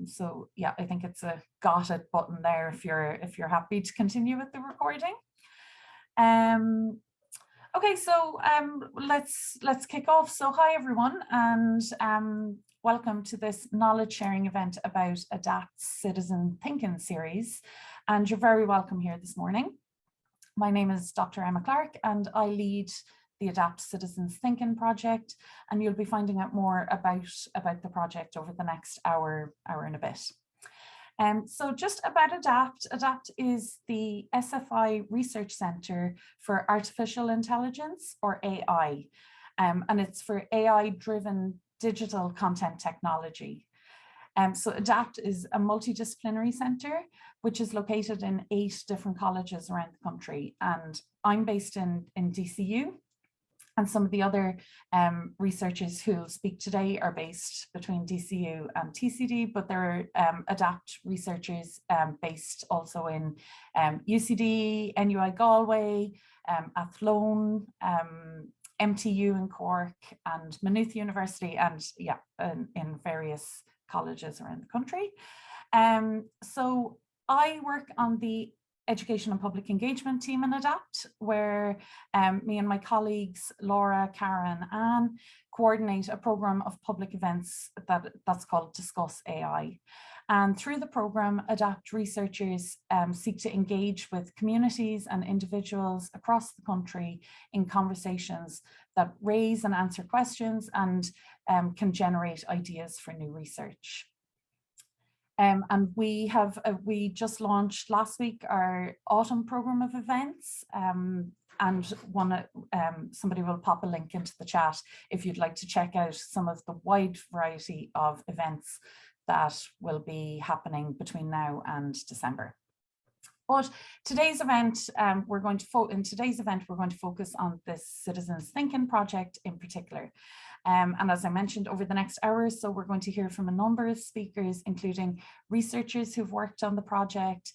So yeah, I think it's a got it button there if you're happy to continue with the recording. Okay, so let's kick off. So hi everyone, and welcome to this knowledge sharing event about ADAPT's Citizen Thinking series. And you're very welcome here this morning. My name is Dr. Emma Clark, and I lead the ADAPT Citizens Thinking project, and you'll be finding out more about the project over the next hour and a bit. So just about ADAPT, ADAPT is the SFI Research Centre for Artificial Intelligence, or AI, and it's for AI-driven digital content technology. So ADAPT is a multidisciplinary centre, which is located in 8 different colleges around the country, and I'm based in DCU. And some of the other researchers who will speak today are based between DCU and TCD, but there are ADAPT researchers based also in UCD, NUI Galway, Athlone, MTU in Cork, and Maynooth University, and yeah, in various colleges around the country. So I work on the Education and Public Engagement team in ADAPT, where me and my colleagues, Laura, Karen, Anne, coordinate a programme of public events that's called Discuss AI. And through the programme, ADAPT researchers seek to engage with communities and individuals across the country in conversations that raise and answer questions and can generate ideas for new research. And we just launched last week our autumn program of events, and somebody will pop a link into the chat if you'd like to check out some of the wide variety of events that will be happening between now and December. But today's event, we're going to focus on this Citizens Thinking project in particular. And as I mentioned, over the next hour or so, we're going to hear from a number of speakers, including researchers who've worked on the project,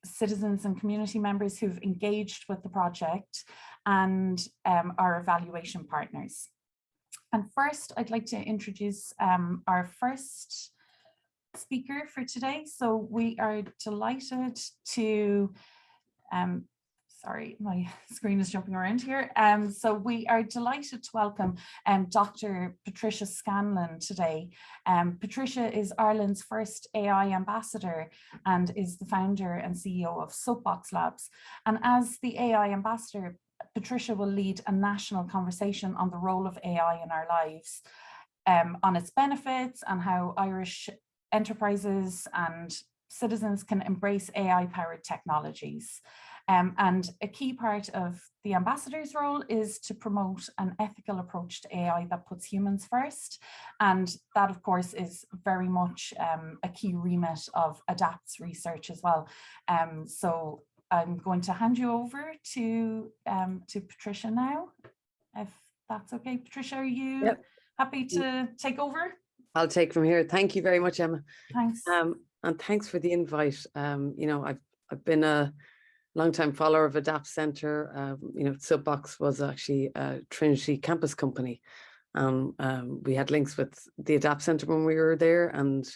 citizens and community members who've engaged with the project, and our evaluation partners. And first, I'd like to introduce our first speaker for today. So we are delighted to, sorry, my screen is jumping around here. So we are delighted to welcome Dr. Patricia Scanlon today. Patricia is Ireland's first AI ambassador and is the founder and CEO of Soapbox Labs. And as the AI ambassador, Patricia will lead a national conversation on the role of AI in our lives, on its benefits and how Irish enterprises and citizens can embrace AI-powered technologies. And a key part of the ambassador's role is to promote an ethical approach to AI that puts humans first. And that, of course, is very much a key remit of ADAPT's research as well. So I'm going to hand you over to Patricia now, if that's okay. Patricia, are you happy to take over? I'll take from here. Thank you very much, Emma. Thanks. And thanks for the invite. You know, I've been a long-time follower of ADAPT Centre. You know, Soapbox was actually a Trinity campus company. We had links with the ADAPT Centre when we were there, and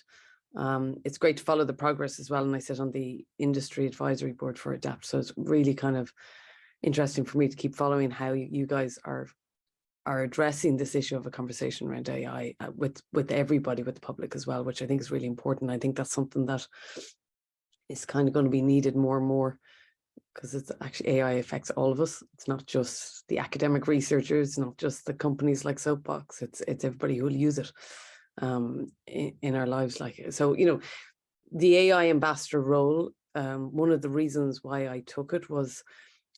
it's great to follow the progress as well. And I sit on the industry advisory board for ADAPT, so it's really kind of interesting for me to keep following how you guys are addressing this issue of a conversation around AI with everybody, with the public as well, which I think is really important. I think that's something that is kind of going to be needed more and more, because it's actually AI affects all of us. It's not just the academic researchers, not just the companies like Soapbox. It's everybody who will use it in our lives. Like, so, you know, the AI ambassador role. One of the reasons why I took it was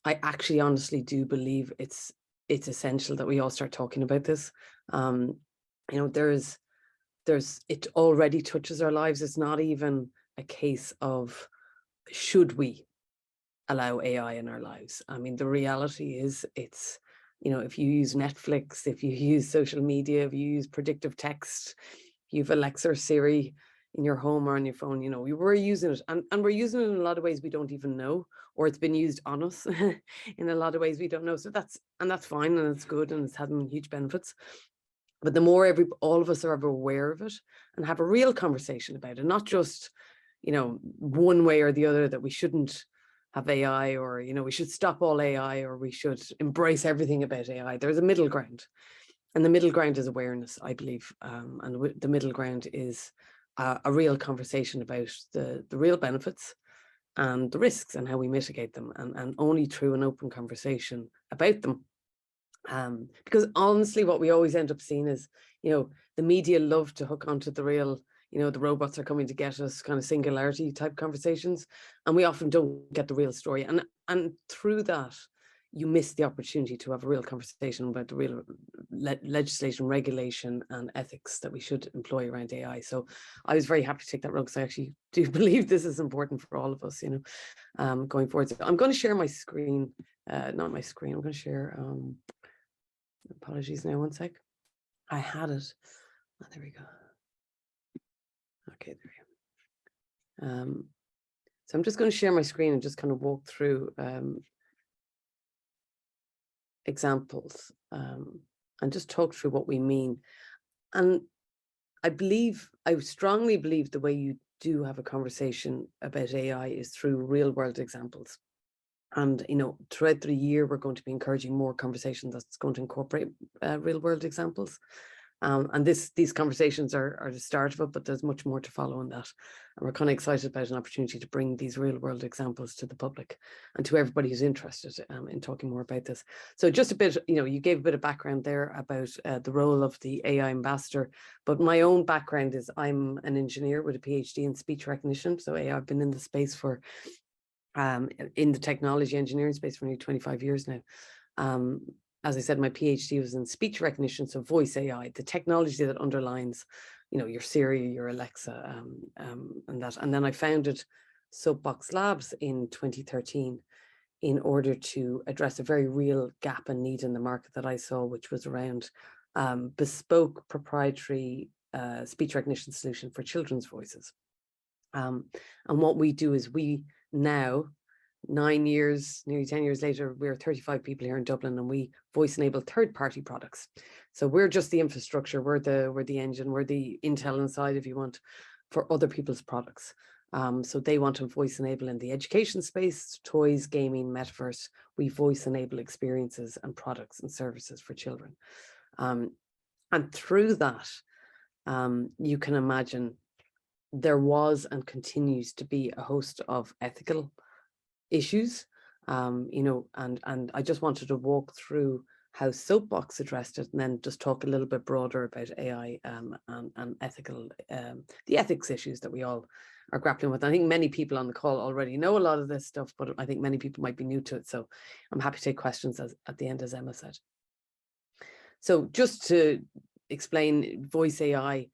I actually honestly do believe it's essential that we all start talking about this. You know, it already touches our lives. It's not even a case of should we allow AI in our lives. I mean, the reality is it's, you know, if you use Netflix, if you use social media, if you use predictive text, if you have Alexa or Siri in your home or on your phone, you know, we're using it, and we're using it in a lot of ways we don't even know, or it's been used on us in a lot of ways we don't know. So that's fine, and it's good, and it's having huge benefits. But the more all of us are ever aware of it and have a real conversation about it, not just, one way or the other, that we shouldn't have AI, or, we should stop all AI, or we should embrace everything about AI. There's a middle ground. And the middle ground is awareness, I believe. And the middle ground is a real conversation about the real benefits and the risks and how we mitigate them, and only through an open conversation about them. Because honestly, what we always end up seeing is, the media love to hook onto the real, the robots are coming to get us kind of singularity type conversations. And we often don't get the real story. And through that, you miss the opportunity to have a real conversation about the real legislation, regulation, and ethics that we should employ around AI. So I was very happy to take that road, because I actually do believe this is important for all of us, going forward. So I'm going to share my screen, not my screen. I'm going to share. Apologies now, one sec. I had it. Oh, there we go. Okay, there we go. So I'm just going to share my screen and just kind of walk through examples and just talk through what we mean. And I strongly believe the way you do have a conversation about AI is through real world examples. And, throughout the year, we're going to be encouraging more conversations that's going to incorporate real world examples. And these conversations are the start of it, but there's much more to follow on that. And we're kind of excited about an opportunity to bring these real world examples to the public and to everybody who's interested in talking more about this. So just a bit, you gave a bit of background there about the role of the AI ambassador, but my own background is I'm an engineer with a PhD in speech recognition. So I've been in the space for in the technology engineering space for nearly 25 years now. As I said, my PhD was in speech recognition, so voice AI, the technology that underlines, your Siri, your Alexa, and that. And then I founded Soapbox Labs in 2013 in order to address a very real gap and need in the market that I saw, which was around bespoke proprietary speech recognition solution for children's voices. And what we do is we now, 9 years, nearly 10 years later, we're 35 people here in Dublin, and we voice enable third-party products. So we're just the infrastructure, we're the engine, we're the Intel inside, if you want, for other people's products. So they want to voice enable in the education space, toys, gaming, metaverse. We voice enable experiences and products and services for children. And through that, you can imagine there was and continues to be a host of ethical issues, and I just wanted to walk through how Soapbox addressed it, and then just talk a little bit broader about AI and ethical, the ethics issues that we all are grappling with. I think many people on the call already know a lot of this stuff, but I think many people might be new to it. So I'm happy to take questions at the end, as Emma said. So just to explain voice AI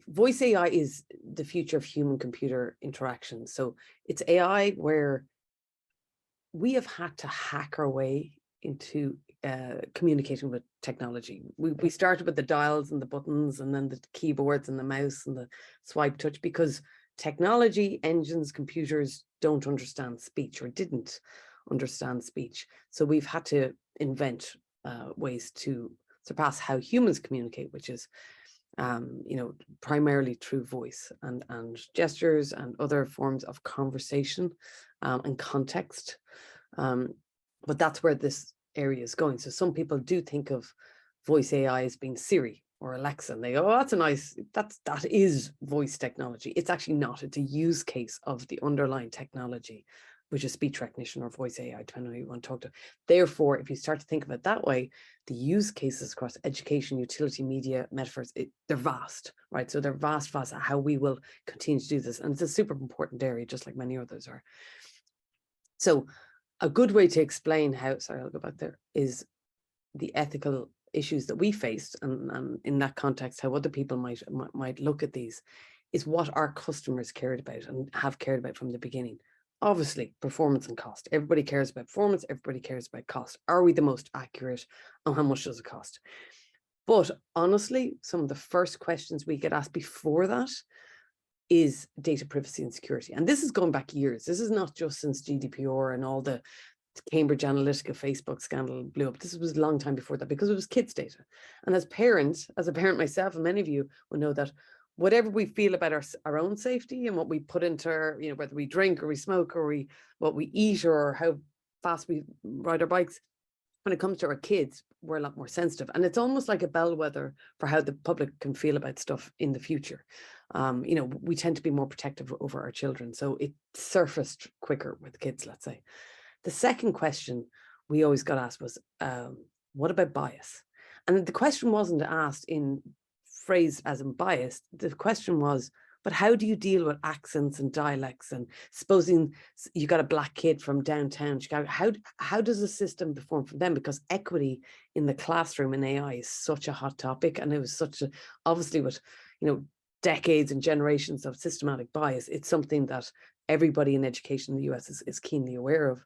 is the future of human-computer interaction. So it's AI where we have had to hack our way into communicating with technology. We started with the dials and the buttons, and then the keyboards and the mouse and the swipe touch, because technology, engines, computers don't understand speech, or didn't understand speech. So we've had to invent ways to surpass how humans communicate, which is primarily through voice and gestures and other forms of conversation and context. But that's where this area is going. So some people do think of voice AI as being Siri or Alexa, and they go, oh, that is voice technology. It's actually not. It's a use case of the underlying technology, which is speech recognition or voice AI, depending on who you want to talk to. Therefore, if you start to think of it that way, the use cases across education, utility, media, metaverse, they're vast, right? So they're vast how we will continue to do this. And it's a super important area, just like many others are. So a good way to explain how, sorry, I'll go back there, is the ethical issues that we faced, and in that context, how other people might look at these, is what our customers cared about and have cared about from the beginning. Obviously, performance and cost. Everybody cares about performance. Everybody cares about cost. Are we the most accurate, and how much does it cost? But honestly, some of the first questions we get asked before that is data privacy and security. And this is going back years. This is not just since GDPR and all the Cambridge Analytica Facebook scandal blew up. This was a long time before that because it was kids' data. And as a parent myself, and many of you will know that whatever we feel about our own safety and what we put into our, whether we drink or we smoke or what we eat or how fast we ride our bikes, when it comes to our kids, we're a lot more sensitive. And it's almost like a bellwether for how the public can feel about stuff in the future. We tend to be more protective over our children. So it surfaced quicker with kids, let's say. The second question we always got asked was, what about bias? And the question wasn't asked in phrase as in bias. The question was, but how do you deal with accents and dialects? And supposing you got a black kid from downtown Chicago, how does the system perform for them? Because equity in the classroom in AI is such a hot topic. And it was obviously with, decades and generations of systematic bias, it's something that everybody in education in the US is keenly aware of,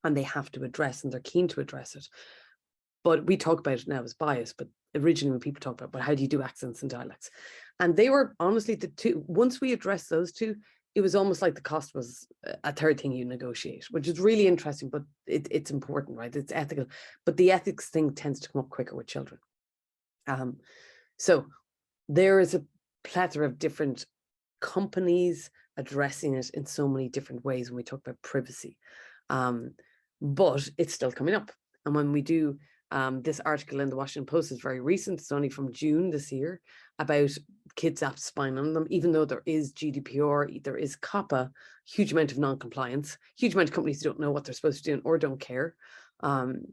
and they have to address, and they're keen to address it. But we talk about it now as bias, but originally when people talk about, but how do you do accents and dialects? And they were honestly the two, once we addressed those two, it was almost like the cost was a third thing you negotiate, which is really interesting, but it's important, right? It's ethical, but the ethics thing tends to come up quicker with children. So there is a plethora of different companies addressing it in so many different ways when we talk about privacy. But it's still coming up. And when we do this article in the Washington Post is very recent, it's only from June this year, about kids' apps spying on them, even though there is GDPR, there is COPPA, huge amount of non-compliance, huge amount of companies don't know what they're supposed to do or don't care. And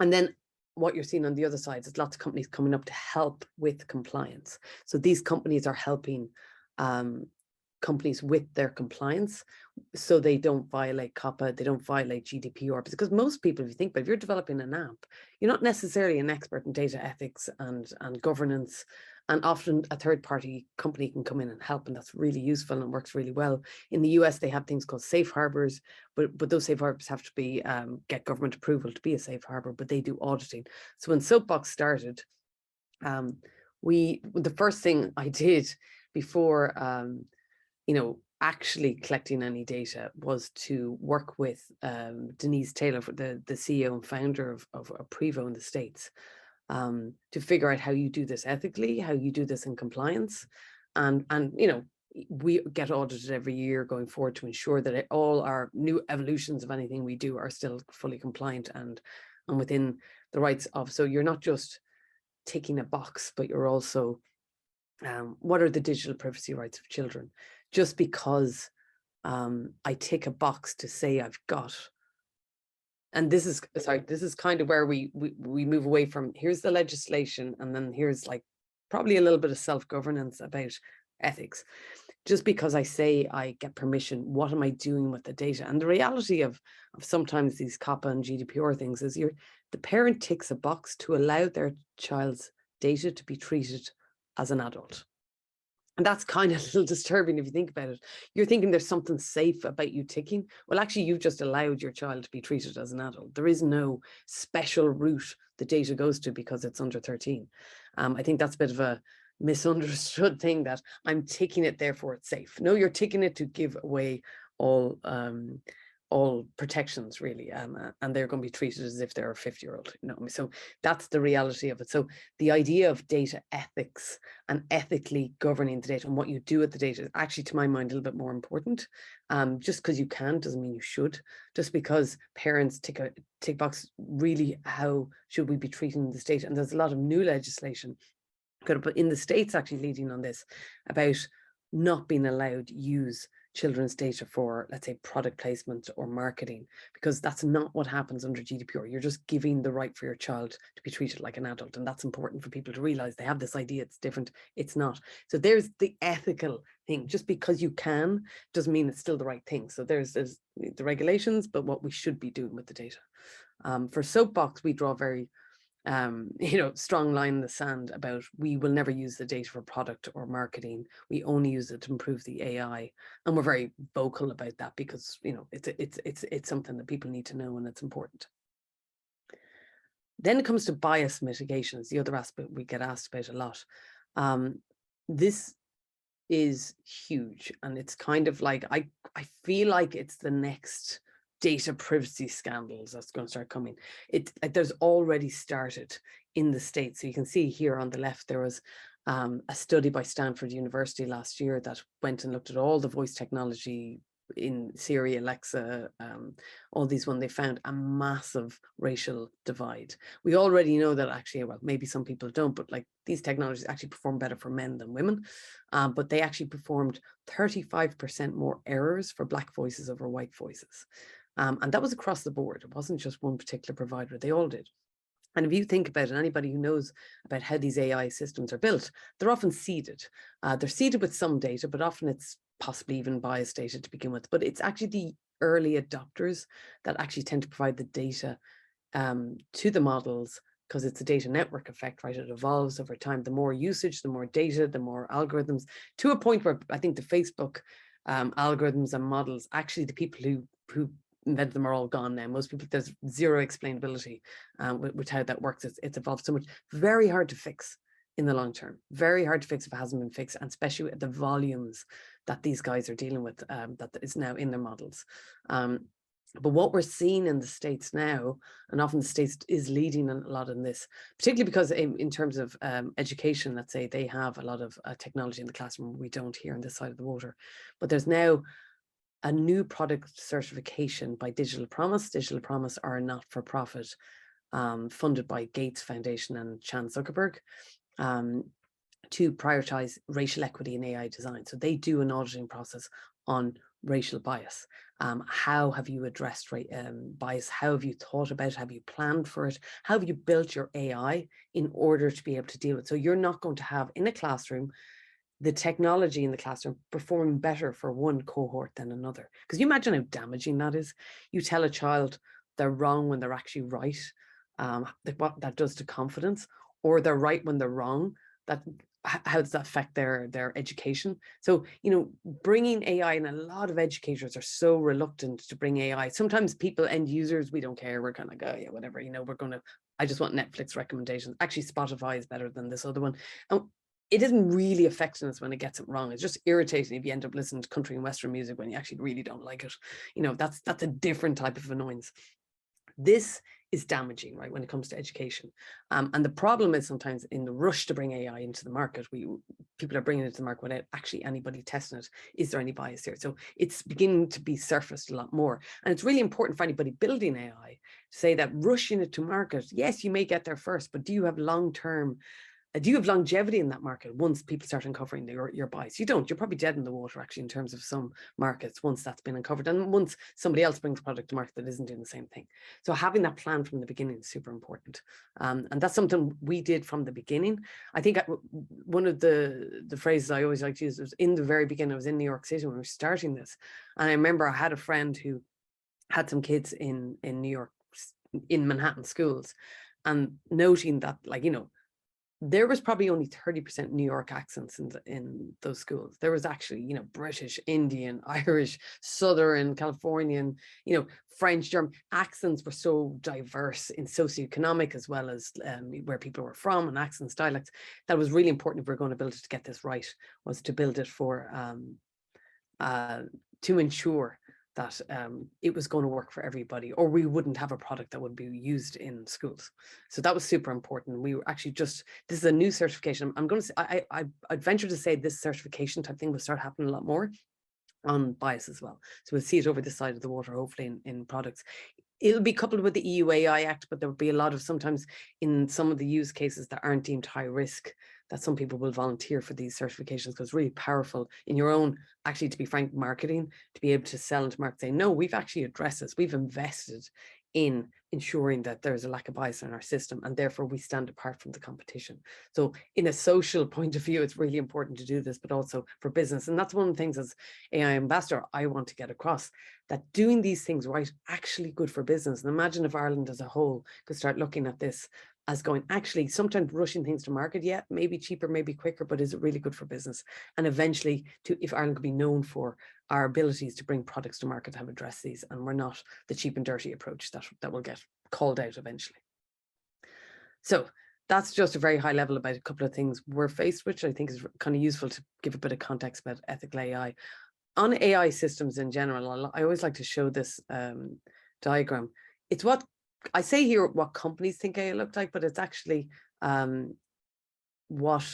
then what you're seeing on the other side is lots of companies coming up to help with compliance. So these companies are helping companies with their compliance so they don't violate COPPA, they don't violate GDPR, because most people, if you think about it, if you're developing an app, you're not necessarily an expert in data ethics and governance, and often a third-party company can come in and help, and that's really useful and works really well. In the US, they have things called safe harbors, but those safe harbors have to be get government approval to be a safe harbor, but they do auditing. So when Soapbox started, the first thing I did before actually collecting any data was to work with Denise Taylor, the CEO and founder of Prevo in the States, to figure out how you do this ethically, how you do this in compliance. And we get audited every year going forward to ensure that all our new evolutions of anything we do are still fully compliant and within the rights of, so you're not just ticking a box, but you're also, what are the digital privacy rights of children? Just because I tick a box to say I've got, and this is kind of where we move away from, here's the legislation, and then here's like probably a little bit of self-governance about ethics. Just because I say I get permission, what am I doing with the data? And the reality of sometimes these COPPA and GDPR things is the parent ticks a box to allow their child's data to be treated as an adult. And that's kind of a little disturbing if you think about it. You're thinking there's something safe about you ticking. Well, actually, you've just allowed your child to be treated as an adult. There is no special route the data goes to because it's under 13. I think that's a bit of a misunderstood thing, that I'm ticking it, therefore it's safe. No, you're ticking it to give away all protections, really, and they're going to be treated as if they're a 50-year-old. So that's the reality of it. So the idea of data ethics and ethically governing the data and what you do with the data is actually, to my mind, a little bit more important. Just because you can doesn't mean you should. Just because parents tick box, really, how should we be treating this data? And there's a lot of new legislation in the States actually leading on this, about not being allowed to use children's data for, let's say, product placement or marketing, because that's not what happens under GDPR. You're just giving the right for your child to be treated like an adult. And that's important for people to realize. They have this idea it's different. It's not. So there's the ethical thing. Just because you can doesn't mean it's still the right thing. So there's the regulations, but what we should be doing with the data. For Soapbox, we draw a very strong line in the sand about, we will never use the data for product or marketing. We only use it to improve the AI, and we're very vocal about that because it's something that people need to know, and it's important. Then it comes to bias mitigation, is the other aspect we get asked about a lot. This is huge, and it's kind of like I feel like it's the next data privacy scandals that's going to start coming. There's already started in the States. So you can see here on the left, there was a study by Stanford University last year that went and looked at all the voice technology in Siri, Alexa, all these ones. They found a massive racial divide. We already know that actually, well, maybe some people don't, but like these technologies actually perform better for men than women, but they actually performed 35% more errors for Black voices over white voices. And that was across the board. It wasn't just one particular provider, they all did. And if you think about it, anybody who knows about how these AI systems are built, they're often seeded. They're seeded with some data, but often it's possibly even biased data to begin with. But it's actually the early adopters that actually tend to provide the data to the models, because it's a data network effect, right? It evolves over time. The more usage, the more data, the more algorithms, to a point where I think the Facebook algorithms and models, actually the people who invented them are all gone now. Most people, there's zero explainability with how that works. It's evolved so much. Very hard to fix in the long term. Very hard to fix if it hasn't been fixed, and especially at the volumes that these guys are dealing with, that is now in their models. But what we're seeing in the States now, and often the States is leading a lot in this, particularly because in terms of education, let's say they have a lot of technology in the classroom we don't here on this side of the water. But there's now a new product certification by Digital Promise. Digital Promise are a not-for-profit funded by Gates Foundation and Chan Zuckerberg to prioritize racial equity in AI design. So they do an auditing process on racial bias. How have you addressed bias? How have you thought about it? Have you planned for it? How have you built your AI in order to be able to deal with it? So you're not going to have in a classroom the technology in the classroom performing better for one cohort than another. Because you imagine how damaging that is. You tell a child they're wrong when they're actually right, what that does to confidence, or they're right when they're wrong. How does that affect their education? So, you know, bringing AI, and a lot of educators are so reluctant to bring AI. Sometimes people, end users, we don't care. We're kind of like, oh yeah, whatever, you know, I just want Netflix recommendations. Actually, Spotify is better than this other one. And it isn't really affecting us when it gets it wrong. It's just irritating if you end up listening to country and Western music when you actually really don't like it. You know, that's a different type of annoyance. This is damaging, right, when it comes to education. And the problem is sometimes in the rush to bring AI into the market, people are bringing it to the market without actually anybody testing it. Is there any bias here? So it's beginning to be surfaced a lot more. And it's really important for anybody building AI to say that rushing it to market, yes, you may get there first, but do you have longevity in that market once people start uncovering your bias? You don't. You're probably dead in the water, actually, in terms of some markets, once that's been uncovered, and once somebody else brings a product to market that isn't doing the same thing. So having that plan from the beginning is super important. And that's something we did from the beginning. I think one of the phrases I always like to use was, in the very beginning, I was in New York City when we were starting this. And I remember I had a friend who had some kids in New York, in Manhattan schools, and noting that, like, you know, there was probably only 30% New York accents in those schools. There was actually, you know, British, Indian, Irish, Southern, Californian, you know, French, German. Accents were so diverse in socioeconomic as well as where people were from, and accents, dialects. That was really important if we're going to build it to get this right, was to build it for to ensure that it was going to work for everybody, or we wouldn't have a product that would be used in schools. So that was super important. We were actually this is a new certification. I'm going to say, I'd venture to say this certification type thing will start happening a lot more on bias as well. So we'll see it over this side of the water, hopefully in products. It'll be coupled with the EU AI Act, but there will be a lot of, sometimes in some of the use cases that aren't deemed high risk, that some people will volunteer for these certifications, because it's really powerful in your own, actually, to be frank, marketing, to be able to sell into market, say, no, we've actually addressed this. We've invested in ensuring that there's a lack of bias in our system, and therefore we stand apart from the competition. So in a social point of view, it's really important to do this, but also for business. And that's one of the things as AI ambassador, I want to get across, that doing these things right, actually good for business. And imagine if Ireland as a whole could start looking at this as going, actually, sometimes rushing things to market, yeah, maybe cheaper, maybe quicker, but is it really good for business? And eventually, if Ireland could be known for our abilities to bring products to market, have addressed these, and we're not the cheap and dirty approach that will get called out eventually. So that's just a very high level about a couple of things we're faced with, which I think is kind of useful to give a bit of context about ethical AI. on AI systems in general, I always like to show this diagram. It's what I say here, what companies think AI looked like, but it's actually what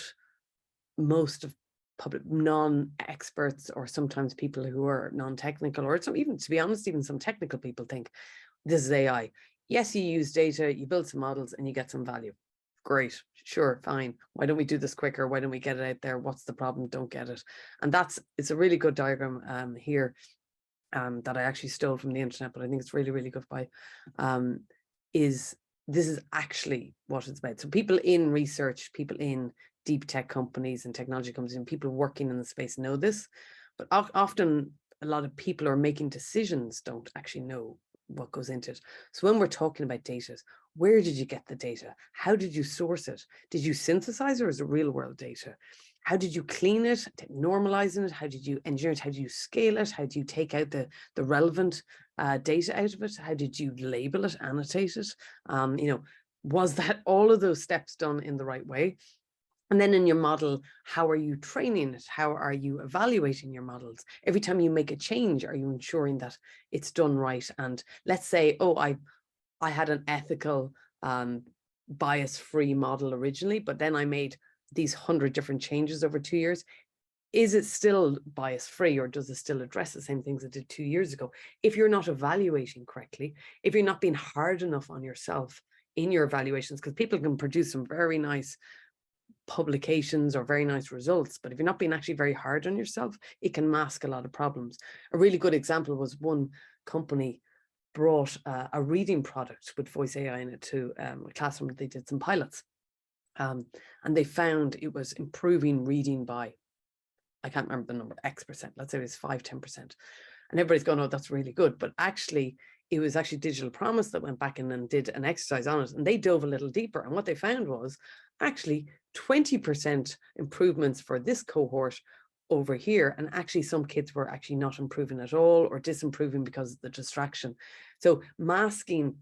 most of public non-experts, or sometimes people who are non-technical, or some, even to be honest, even some technical people think this is AI. Yes, you use data, you build some models, and you get some value. Great, sure, fine. Why don't we do this quicker? Why don't we get it out there? What's the problem? Don't get it. And it's a really good diagram here that I actually stole from the internet, but I think it's really, really good by, this is actually what it's about. So people in research, people in deep tech companies and technology companies, and people working in the space know this, but often a lot of people who are making decisions don't actually know what goes into it. So when we're talking about data, where did you get the data? How did you source it? Did you synthesize it, or is it real world data? How did you clean it, normalizing it? How did you engineer it? How do you scale it? How do you take out the relevant data out of it? How did you label it, annotate it? Was that all of those steps done in the right way? And then in your model, how are you training it? How are you evaluating your models? Every time you make a change, are you ensuring that it's done right? And let's say, oh, I had an ethical, bias-free model originally, but then I made these 100 different changes over 2 years. Is it still bias-free, or does it still address the same things it did 2 years ago? If you're not evaluating correctly, if you're not being hard enough on yourself in your evaluations, because people can produce some very nice publications or very nice results, but if you're not being actually very hard on yourself, it can mask a lot of problems. A really good example was one company brought a reading product with voice AI in it to a classroom. They did some pilots, and they found it was improving reading by, I can't remember the number, X%, let's say it was 5-10%. And everybody's going, oh, that's really good. But actually, it was actually Digital Promise that went back in and did an exercise on it, and they dove a little deeper. And what they found was actually 20% improvements for this cohort over here. And actually some kids were actually not improving at all, or disimproving because of the distraction. So masking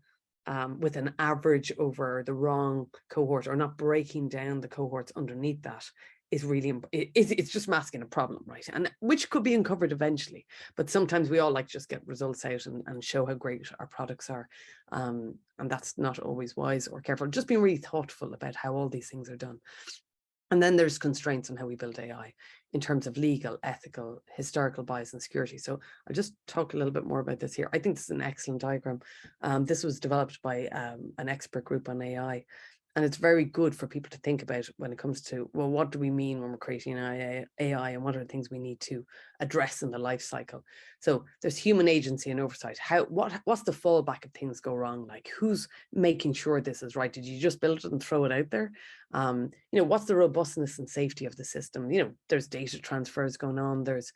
with an average over the wrong cohort, or not breaking down the cohorts underneath that, is really, it's just masking a problem, right? And which could be uncovered eventually, but sometimes we all like just get results out and show how great our products are, and that's not always wise or careful. Just being really thoughtful about how all these things are done. And then there's constraints on how we build AI in terms of legal, ethical, historical bias, and security. So I'll just talk a little bit more about this here. I think this is an excellent diagram. This was developed by an expert group on AI. And it's very good for people to think about when it comes to, well, what do we mean when we're creating AI, and what are the things we need to address in the life cycle? So there's human agency and oversight. What's the fallback if things go wrong? Like, who's making sure this is right? Did you just build it and throw it out there? What's the robustness and safety of the system? There's data transfers going on. There's,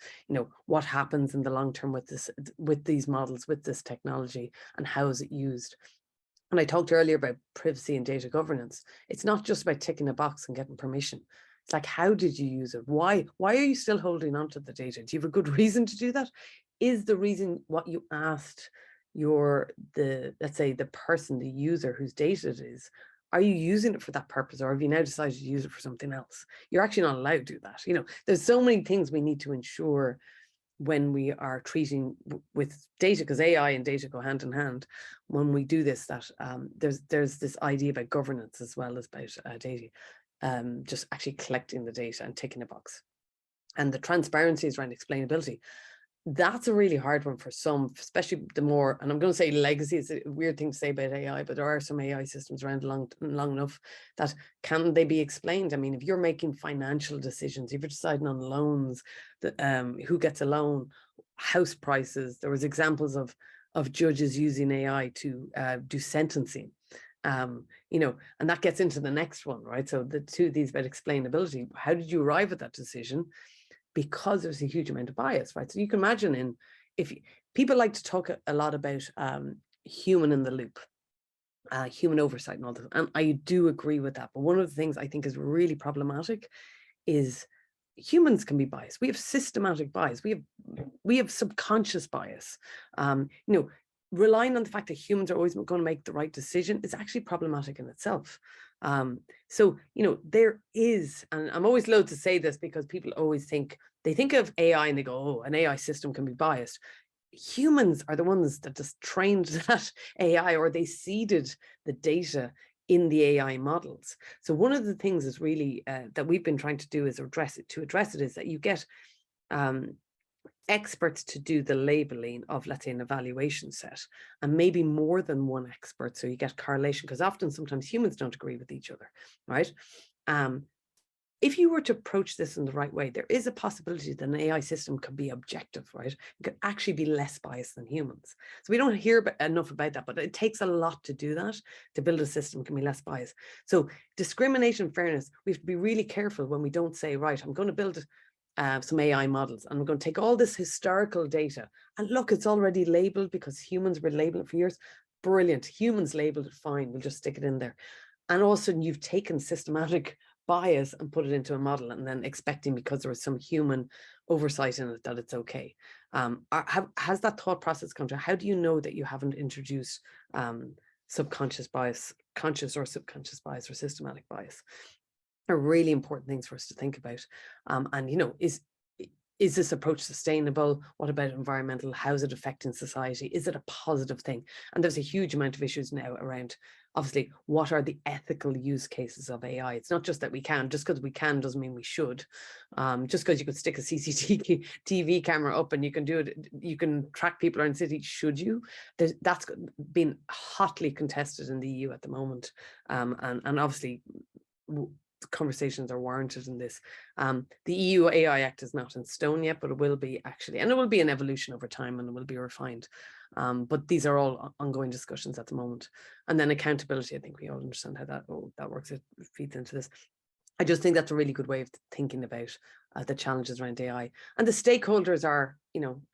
what happens in the long term with these models, with this technology, and how is it used? And I talked earlier about privacy and data governance. It's not just about ticking a box and getting permission. It's like, how did you use it? Why are you still holding on to the data? Do you have a good reason to do that? Is the reason what you asked let's say the person, the user whose data it is, are you using it for that purpose, or have you now decided to use it for something else? You're actually not allowed to do that. There's so many things we need to ensure when we are treating with data, because AI and data go hand in hand. When we do this, that there's this idea about governance as well as about data, just actually collecting the data and ticking a box. And the transparency is around explainability. That's a really hard one for some, especially the more, and I'm going to say legacy is a weird thing to say about AI, but there are some AI systems around long enough that can they be explained? I mean, if you're making financial decisions, if you're deciding on loans, who gets a loan, house prices, there was examples of judges using AI to do sentencing, and that gets into the next one, right? So the two of these about explainability, how did you arrive at that decision? Because there's a huge amount of bias, right? So you can imagine if people like to talk a lot about human in the loop, human oversight and all that, and I do agree with that. But one of the things I think is really problematic is humans can be biased. We have systematic bias. We have subconscious bias. Relying on the fact that humans are always going to make the right decision is actually problematic in itself. So, there is, and I'm always loath to say this because people always they think of AI and they go, oh, an AI system can be biased. Humans are the ones that just trained that AI, or they seeded the data in the AI models. So one of the things is really that we've been trying to do is address it is that you get experts to do the labeling of, let's say, an evaluation set, and maybe more than one expert, so you get correlation, because sometimes humans don't agree with each other, right? If you were to approach this in the right way, there is a possibility that an AI system could be objective, right? It could actually be less biased than humans. So we don't hear enough about that, but it takes a lot to do that, to build a system that can be less biased. So discrimination, fairness, we have to be really careful when we don't say, right, I'm going to build some AI models, and we're going to take all this historical data, and look, it's already labeled because humans were labeling it for years. Brilliant. Humans labeled it, fine. We'll just stick it in there. And all of a sudden you've taken systematic bias and put it into a model, and then expecting, because there was some human oversight in it, that it's okay. Has that thought process come to? How do you know that you haven't introduced subconscious bias, conscious or subconscious bias, or systematic bias? Are really important things for us to think about. And is this approach sustainable? What about environmental? How is it affecting society? Is it a positive thing? And there's a huge amount of issues now around, obviously, what are the ethical use cases of AI? It's not just that we can. Just because we can doesn't mean we should. Just because you could stick a CCTV camera up and you can do it, you can track people around the city, should you? That's been hotly contested in the EU at the moment. And obviously, conversations are warranted in this. The EU AI Act is not in stone yet, but it will be, actually, and it will be an evolution over time, and it will be refined. But these are all ongoing discussions at the moment. And then accountability, I think we all understand how that works. It feeds into this. I just think that's a really good way of thinking about the challenges around AI. And the stakeholders are,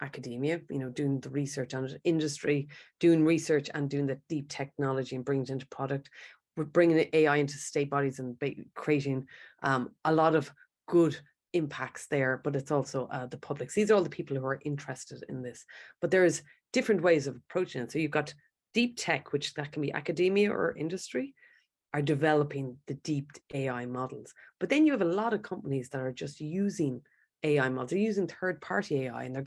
academia, doing the research on it, industry, doing research and doing the deep technology and bringing it into product. We're bringing AI into state bodies and creating a lot of good impacts there, but it's also the public. So these are all the people who are interested in this. But there's different ways of approaching it. So you've got deep tech, which that can be academia or industry, are developing the deep AI models. But then you have a lot of companies that are just using AI models. They're using third-party AI, and they're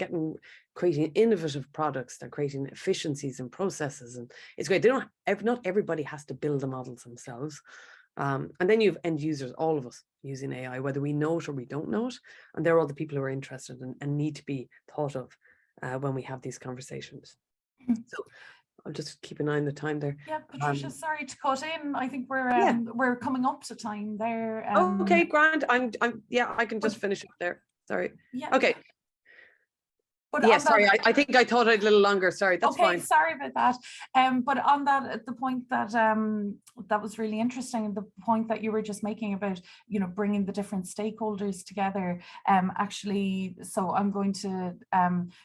creating innovative products. They're creating efficiencies and processes, and it's great. Not everybody has to build the models themselves. And then you have end users, all of us using AI, whether we know it or we don't know it. And they're all the people who are interested and need to be thought of when we have these conversations. So I'll just keep an eye on the time there. Yeah, Patricia, sorry to cut in. I think we're coming up to time there. Okay, Grant. I can just finish up there. Sorry. Yeah. Okay. But yeah, sorry, I think I thought I'd a little longer. Sorry, that's okay, fine. Sorry about that. But on that, the point that that was really interesting, the point that you were just making about, bringing the different stakeholders together. Actually, so I'm going to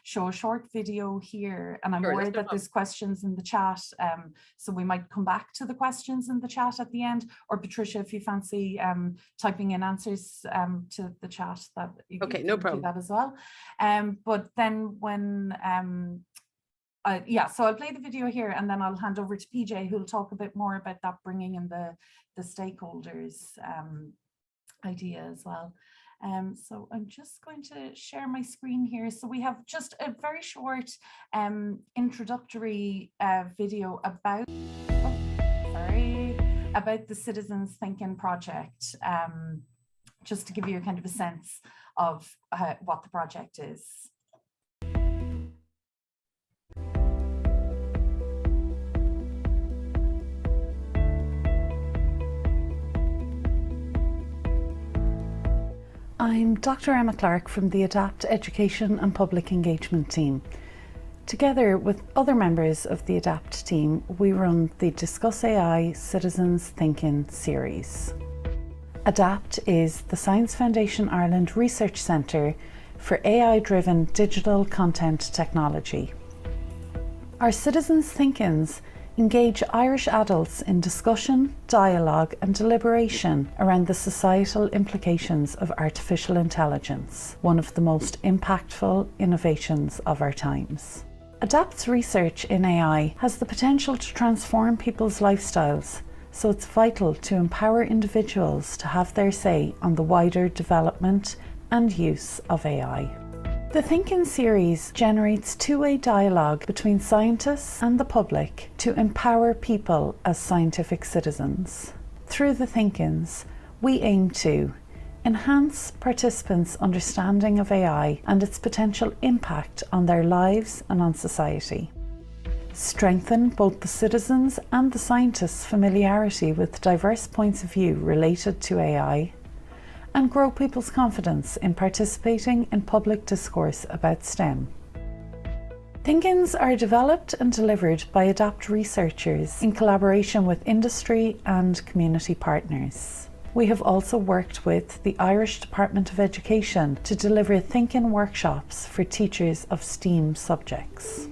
show a short video here, and I'm aware that there's questions in the chat. So we might come back to the questions in the chat at the end, or Patricia, if you fancy typing in answers to the chat, that you can no problem. Do that as well. But then when so I'll play the video here, and then I'll hand over to PJ, who'll talk a bit more about that, bringing in the stakeholders idea as well. So I'm just going to share my screen here. So we have just a very short introductory video about the Citizens Thinking project, just to give you a kind of a sense of what the project is. I'm Dr. Emma Clark from the ADAPT Education and Public Engagement team. Together with other members of the ADAPT team, we run the Discuss AI Citizens Thinking series. ADAPT is the Science Foundation Ireland Research Centre for AI-driven digital content technology. Our Citizens Thinkings engage Irish adults in discussion, dialogue and deliberation around the societal implications of artificial intelligence, one of the most impactful innovations of our times. ADAPT's research in AI has the potential to transform people's lifestyles, so it's vital to empower individuals to have their say on the wider development and use of AI. The Thinkin' series generates two-way dialogue between scientists and the public to empower people as scientific citizens. Through the Thinkins, we aim to enhance participants' understanding of AI and its potential impact on their lives and on society, strengthen both the citizens' and the scientists' familiarity with diverse points of view related to AI, and grow people's confidence in participating in public discourse about STEM. Thinkins are developed and delivered by ADAPT researchers in collaboration with industry and community partners. We have also worked with the Irish Department of Education to deliver Thinkin' workshops for teachers of STEAM subjects.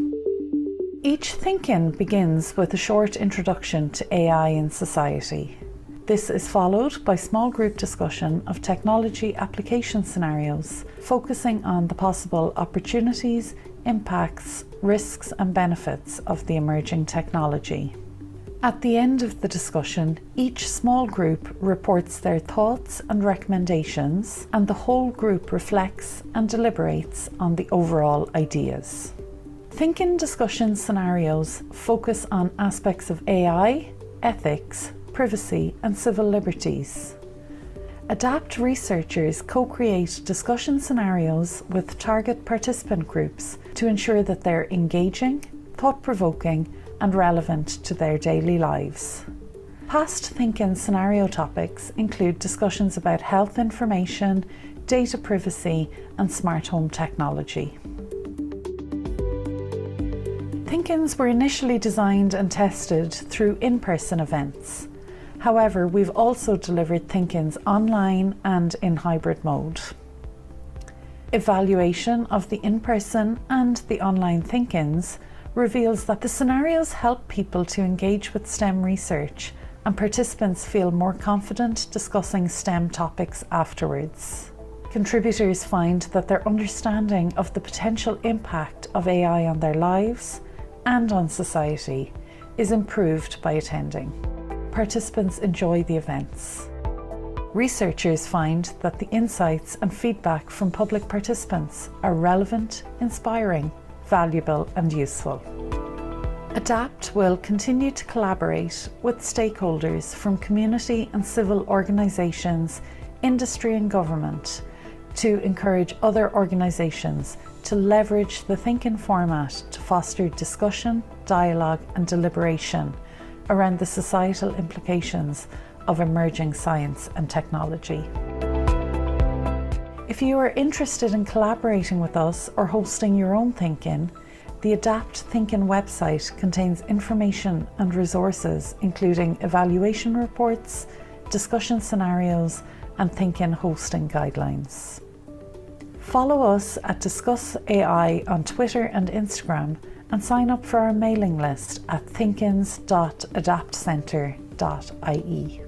Each Thinkin' begins with a short introduction to AI in society. This is followed by small group discussion of technology application scenarios, focusing on the possible opportunities, impacts, risks and benefits of the emerging technology. At the end of the discussion, each small group reports their thoughts and recommendations, and the whole group reflects and deliberates on the overall ideas. Thinkin' discussion scenarios focus on aspects of AI, ethics, privacy and civil liberties. ADAPT researchers co-create discussion scenarios with target participant groups to ensure that they're engaging, thought-provoking and relevant to their daily lives. Past Thinkin' scenario topics include discussions about health information, data privacy and smart home technology. Thinkins were initially designed and tested through in-person events. However, we've also delivered Thinkins online and in hybrid mode. Evaluation of the in-person and the online Thinkins reveals that the scenarios help people to engage with STEM research and participants feel more confident discussing STEM topics afterwards. Contributors find that their understanding of the potential impact of AI on their lives and on society is improved by attending. Participants enjoy the events. Researchers find that the insights and feedback from public participants are relevant, inspiring, valuable and useful. ADAPT will continue to collaborate with stakeholders from community and civil organisations, industry and government to encourage other organisations to leverage the Thinkin' format to foster discussion, dialogue and deliberation around the societal implications of emerging science and technology. If you are interested in collaborating with us or hosting your own Thinkin', the ADAPT Thinkin' website contains information and resources including evaluation reports, discussion scenarios and Thinkin' hosting guidelines. Follow us at Discuss AI on Twitter and Instagram and sign up for our mailing list at thinkins.adaptcentre.ie.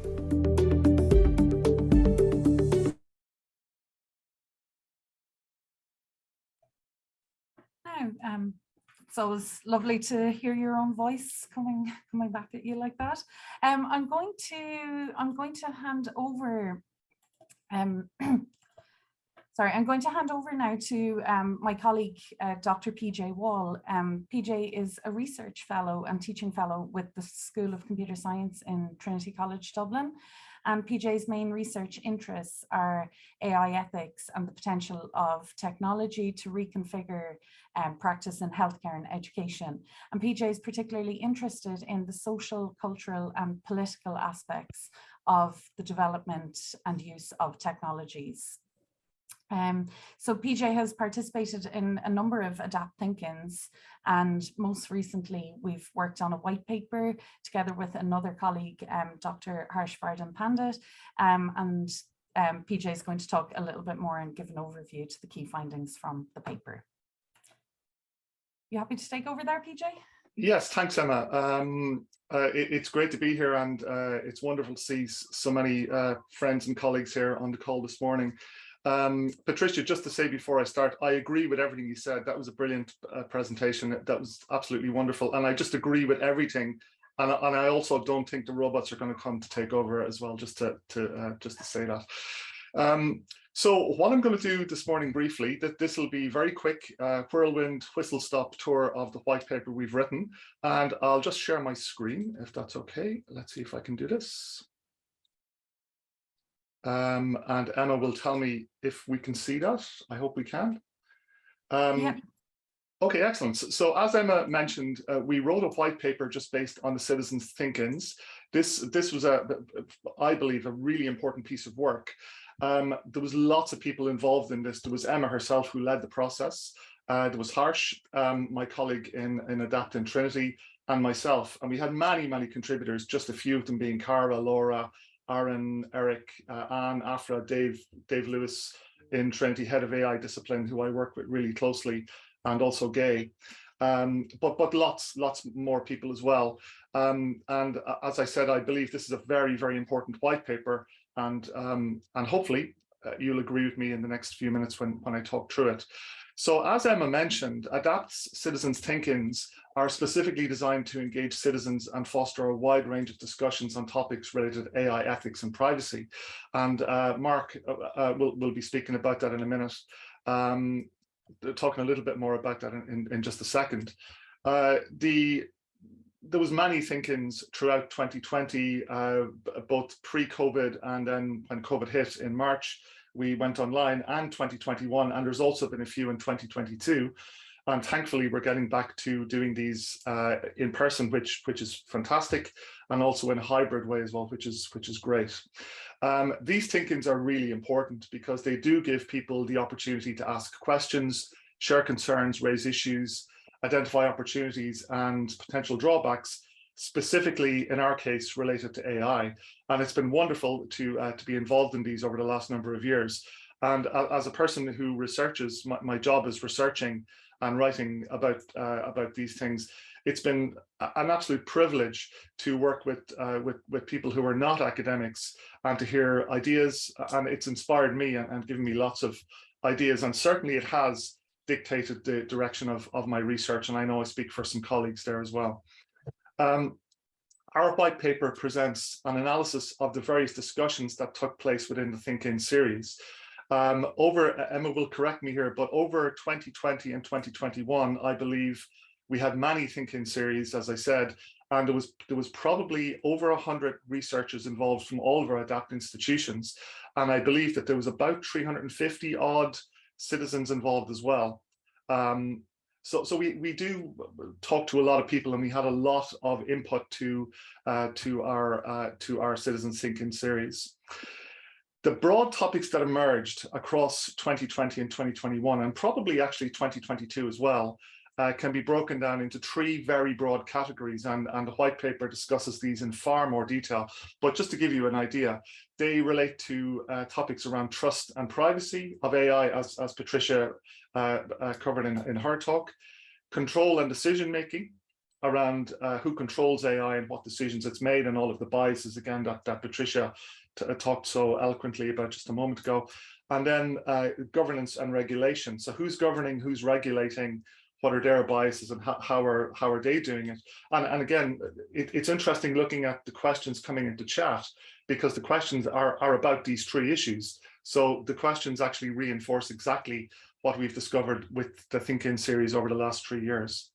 It's always lovely to hear your own voice coming back at you like that. I'm going to hand over. Sorry, I'm going to hand over now to my colleague, Dr. PJ Wall. PJ is a research fellow and teaching fellow with the School of Computer Science in Trinity College Dublin. And PJ's main research interests are AI ethics and the potential of technology to reconfigure practice in healthcare and education. And PJ is particularly interested in the social, cultural and political aspects of the development and use of technologies. So PJ has participated in a number of ADAPT Thinkins, and most recently we've worked on a white paper together with another colleague, Dr. Harshvardhan Pandit, and PJ is going to talk a little bit more and give an overview to the key findings from the paper. You happy to take over there, PJ? Yes, thanks, Emma. It's great to be here, and it's wonderful to see so many friends and colleagues here on the call this morning. Patricia, just to say before I start, I agree with everything you said. That was a brilliant presentation. That was absolutely wonderful. And I just agree with everything And I also don't think the robots are going to come to take over as well, just to say that. So what I'm going to do this morning briefly, that this will be very quick, whirlwind whistle stop tour of the white paper we've written, and I'll just share my screen if that's okay. Let's see if I can do this. And Emma will tell me if we can see that. I hope we can. Yeah. Okay, excellent. So as Emma mentioned, we wrote a white paper just based on the citizens' think-ins. This was, I believe, a really important piece of work. There was lots of people involved in this. There was Emma herself who led the process. There was Harsh, my colleague in Adapt in Trinity, and myself. And we had many, many contributors, just a few of them being Cara, Laura, Aaron, Eric, Anne, Afra, Dave Lewis in Trinity, head of AI discipline, who I work with really closely, and also Gay, but lots more people as well. And as I said, I believe this is a very, very important white paper, and hopefully you'll agree with me in the next few minutes when I talk through it. So as Emma mentioned, Adapt's citizens' think-ins are specifically designed to engage citizens and foster a wide range of discussions on topics related to AI ethics and privacy. And Mark will be speaking about that in a minute. Talking a little bit more about that in just a second. There was many think-ins throughout 2020, both pre-COVID and then when COVID hit in March, we went online, and 2021, and there's also been a few in 2022. And thankfully, we're getting back to doing these in person, which is fantastic, and also in a hybrid way as well, which is great. These think-ins are really important because they do give people the opportunity to ask questions, share concerns, raise issues, identify opportunities and potential drawbacks, specifically in our case related to AI. And it's been wonderful to be involved in these over the last number of years. And as a person who researches, my job is researching and writing about these things. It's been an absolute privilege to work with people who are not academics and to hear ideas, and it's inspired me and given me lots of ideas, and certainly it has dictated the direction of my research, and I know I speak for some colleagues there as well. Our white paper presents an analysis of the various discussions that took place within the Think-In series. Emma will correct me here, but over 2020 and 2021, I believe we had many Think-In series, as I said, and there was probably over 100 researchers involved from all of our Adapt institutions. And I believe that there was about 350 odd citizens involved as well. So we do talk to a lot of people, and we had a lot of input to our Citizens Think-In series. The broad topics that emerged across 2020 and 2021, and probably actually 2022 as well, can be broken down into three very broad categories, and the white paper discusses these in far more detail. But just to give you an idea, they relate to topics around trust and privacy of AI, as Patricia covered in her talk, control and decision making around who controls AI and what decisions it's made, and all of the biases again that Patricia talked so eloquently about just a moment ago, and then governance and regulation. So who's governing, who's regulating, what are their biases, and how are they doing it? And again, it's interesting looking at the questions coming into chat, because the questions are about these three issues. So the questions actually reinforce exactly what we've discovered with the Think-In series over the last 3 years.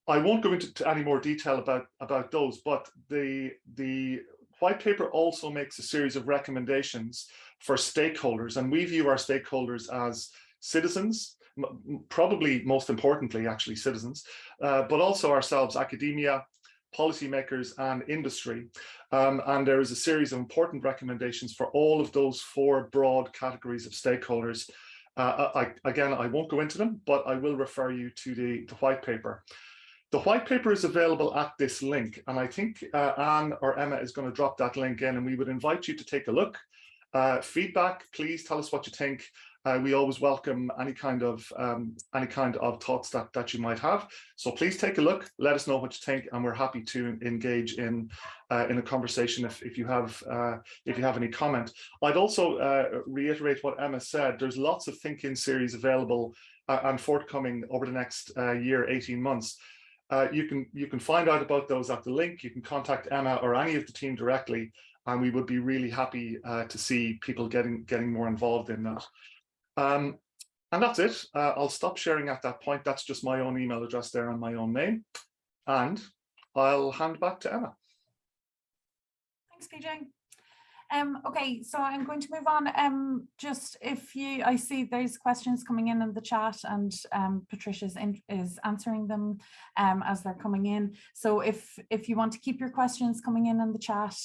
I won't go into any more detail about those, but the white paper also makes a series of recommendations for stakeholders, and we view our stakeholders as citizens, probably most importantly actually citizens, but also ourselves, academia, policymakers and industry. And there is a series of important recommendations for all of those four broad categories of stakeholders. Again, I won't go into them, but I will refer you to the white paper. The white paper is available at this link, and I think Anne or Emma is going to drop that link in, and we would invite you to take a look. Feedback, please tell us what you think. We always welcome any kind of thoughts that you might have. So please take a look, let us know what you think, and we're happy to engage in a conversation if you have any comment. I'd also reiterate what Emma said. There's lots of Think-In series available and forthcoming over the next year, 18 months. You can find out about those at the link. You can contact Emma or any of the team directly, and we would be really happy to see people getting more involved in that. And that's it. I'll stop sharing at that point. That's just my own email address there and my own name. And I'll hand back to Emma. Thanks, PJ. Okay, so I'm going to move on. Just I see there's questions coming in the chat, and Patricia is answering them as they're coming in. So if you want to keep your questions coming in the chat,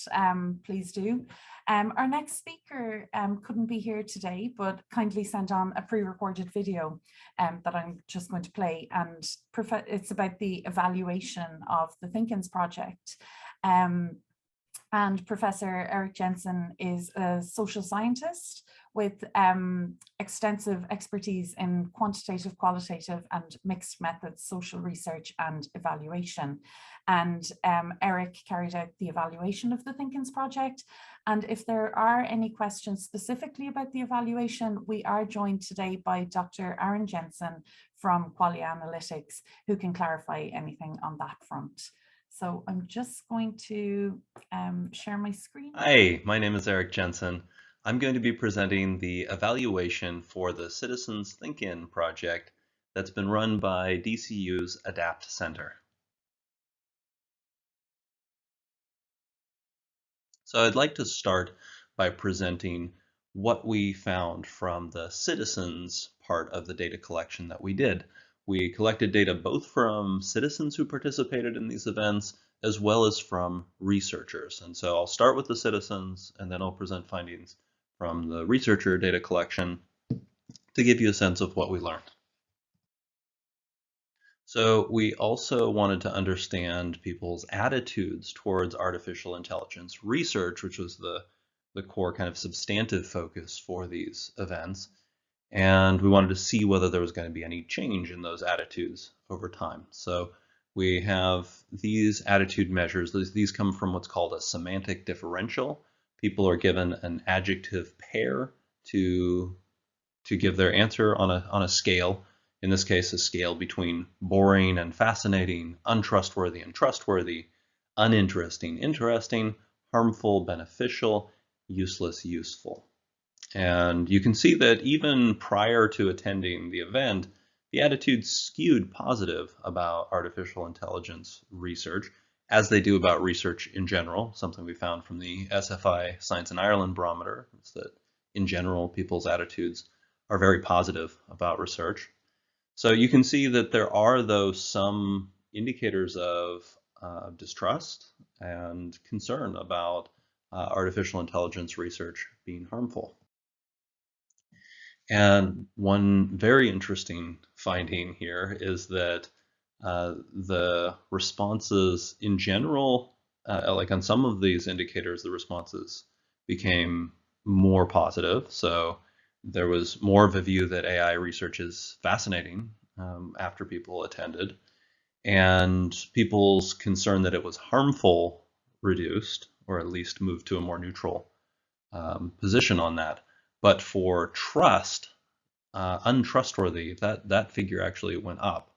please do. Our next speaker couldn't be here today, but kindly sent on a pre-recorded video that I'm just going to play, and it's about the evaluation of the Thinkins project. And Professor Eric Jensen is a social scientist with extensive expertise in quantitative, qualitative, and mixed methods social research and evaluation. And Eric carried out the evaluation of the Thinkins project. And if there are any questions specifically about the evaluation, we are joined today by Dr. Aaron Jensen from Qualia Analytics, who can clarify anything on that front. So I'm just going to share my screen. Hi, my name is Eric Jensen. I'm going to be presenting the evaluation for the Citizens Think-In project that's been run by DCU's ADAPT Center. So I'd like to start by presenting what we found from the citizens part of the data collection that we did. We collected data both from citizens who participated in these events as well as from researchers. And so I'll start with the citizens, and then I'll present findings from the researcher data collection to give you a sense of what we learned. So we also wanted to understand people's attitudes towards artificial intelligence research, which was the core kind of substantive focus for these events. And we wanted to see whether there was going to be any change in those attitudes over time. So we have these attitude measures. These come from what's called a semantic differential. People are given an adjective pair to give their answer on a scale. In this case, a scale between boring and fascinating, untrustworthy and trustworthy, uninteresting, interesting, harmful, beneficial, useless, useful. And you can see that even prior to attending the event, the attitudes skewed positive about artificial intelligence research, as they do about research in general. Something we found from the SFI Science in Ireland barometer is that in general, people's attitudes are very positive about research. So you can see that there are, though, some indicators of distrust and concern about artificial intelligence research being harmful. And one very interesting finding here is that the responses in general, like on some of these indicators, the responses became more positive. So there was more of a view that AI research is fascinating after people attended, and people's concern that it was harmful reduced, or at least moved to a more neutral position on that. But for trust, untrustworthy, that figure actually went up,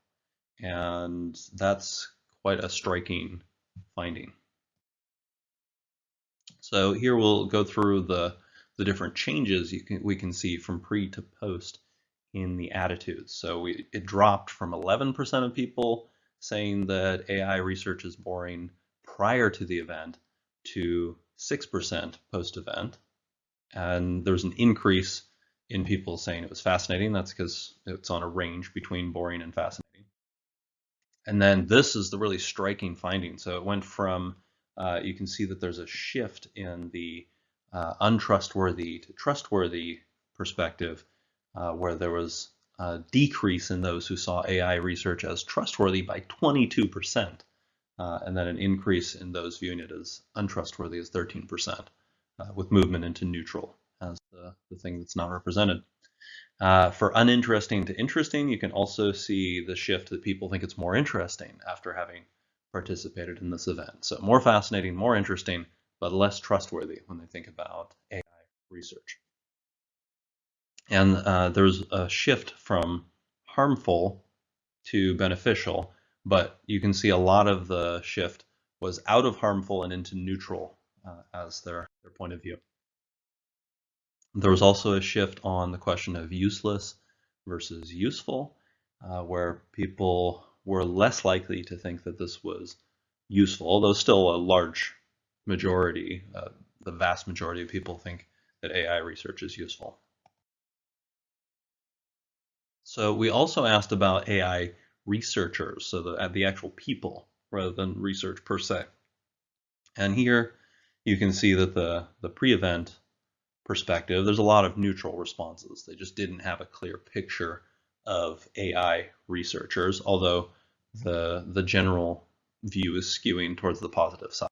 and that's quite a striking finding. So here we'll go through the different changes we can see from pre to post in the attitudes. So it dropped from 11% of people saying that AI research is boring prior to the event to 6% post-event. And there's an increase in people saying it was fascinating. That's because it's on a range between boring and fascinating. And then this is the really striking finding. So it went from, you can see that there's a shift in the untrustworthy to trustworthy perspective, where there was a decrease in those who saw AI research as trustworthy by 22%, and then an increase in those viewing it as untrustworthy as 13%, with movement into neutral as the thing that's not represented. For uninteresting to interesting, you can also see the shift that people think it's more interesting after having participated in this event. So more fascinating, more interesting, but less trustworthy when they think about AI research. And there's a shift from harmful to beneficial, but you can see a lot of the shift was out of harmful and into neutral as their point of view. There was also a shift on the question of useless versus useful, where people were less likely to think that this was useful, although still a large majority, the vast majority of people think that AI research is useful. So we also asked about AI researchers, so the actual people rather than research per se. And here you can see that the pre-event perspective, there's a lot of neutral responses. They just didn't have a clear picture of AI researchers, although the general view is skewing towards the positive side.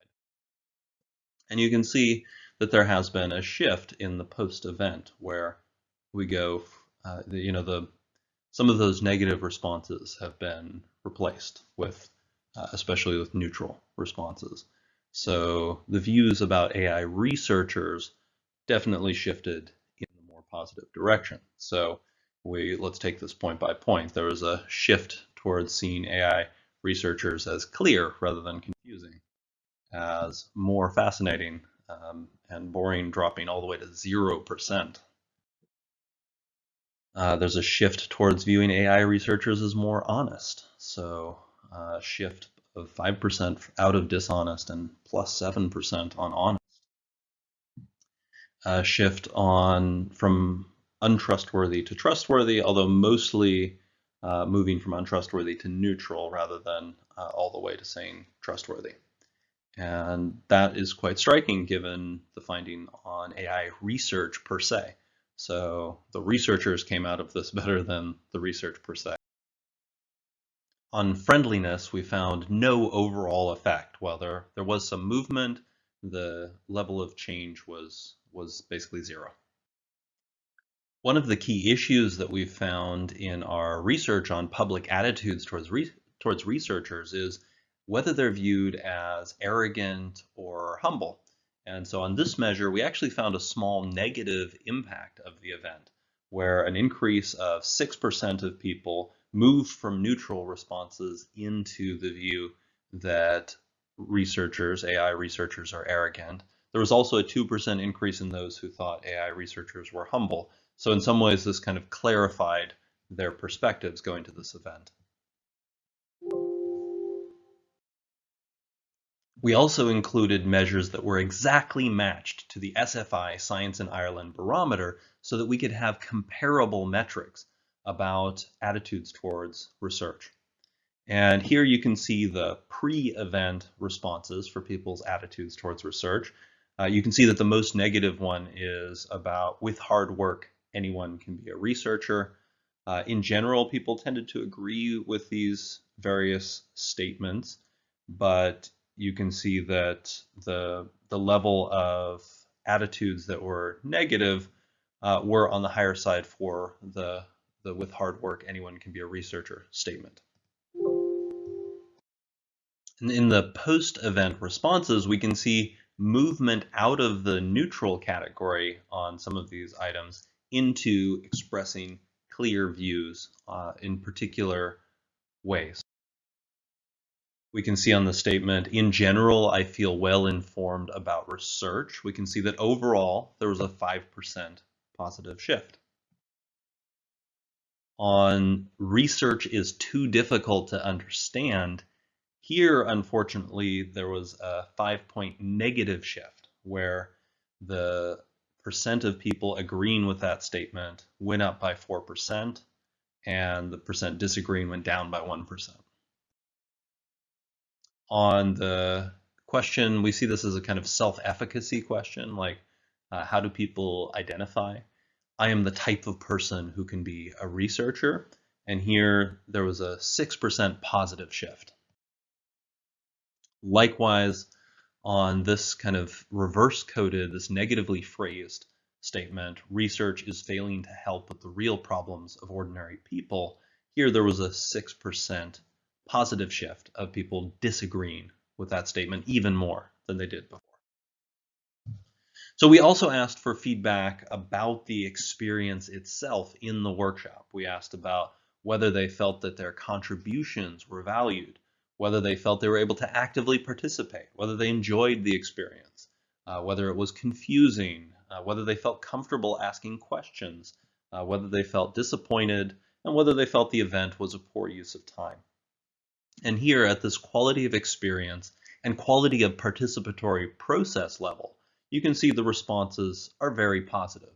And you can see that there has been a shift in the post-event where we go, some of those negative responses have been replaced with, especially with neutral responses. So the views about AI researchers definitely shifted in a more positive direction. So let's take this point by point. There was a shift towards seeing AI researchers as clear rather than confusing, as more fascinating, and boring dropping all the way to 0%. There's a shift towards viewing AI researchers as more honest. So a shift of 5% out of dishonest and plus 7% on honest. A shift from untrustworthy to trustworthy, although mostly moving from untrustworthy to neutral rather than all the way to saying trustworthy. And that is quite striking given the finding on AI research per se. So the researchers came out of this better than the research per se. On friendliness, we found no overall effect. While there was some movement, the level of change was basically zero. One of the key issues that we've found in our research on public attitudes towards researchers is whether they're viewed as arrogant or humble. And so on this measure, we actually found a small negative impact of the event, where an increase of 6% of people moved from neutral responses into the view that AI researchers are arrogant. There was also a 2% increase in those who thought AI researchers were humble. So in some ways, this kind of clarified their perspectives going to this event. We also included measures that were exactly matched to the SFI Science in Ireland Barometer so that we could have comparable metrics about attitudes towards research. And here you can see the pre-event responses for people's attitudes towards research. You can see that the most negative one is about, with hard work, anyone can be a researcher. In general, people tended to agree with these various statements, but you can see that the level of attitudes that were negative were on the higher side for the with hard work, anyone can be a researcher statement. And in the post-event responses, we can see movement out of the neutral category on some of these items into expressing clear views in particular ways. We can see on the statement, in general, I feel well informed about research. We can see that overall, there was a 5% positive shift. On research is too difficult to understand, here, unfortunately, there was a 5-point negative shift where the percent of people agreeing with that statement went up by 4% and the percent disagreeing went down by 1%. On the question, we see this as a kind of self-efficacy question, like how do people identify? I am the type of person who can be a researcher, and here there was a 6% positive shift. Likewise, on this kind of reverse-coded, this negatively phrased statement, research is failing to help with the real problems of ordinary people, here there was a 6% positive shift of people disagreeing with that statement even more than they did before. So we also asked for feedback about the experience itself in the workshop. We asked about whether they felt that their contributions were valued, whether they felt they were able to actively participate, whether they enjoyed the experience, whether it was confusing, whether they felt comfortable asking questions, whether they felt disappointed, and whether they felt the event was a poor use of time. And here at this quality of experience and quality of participatory process level, you can see the responses are very positive,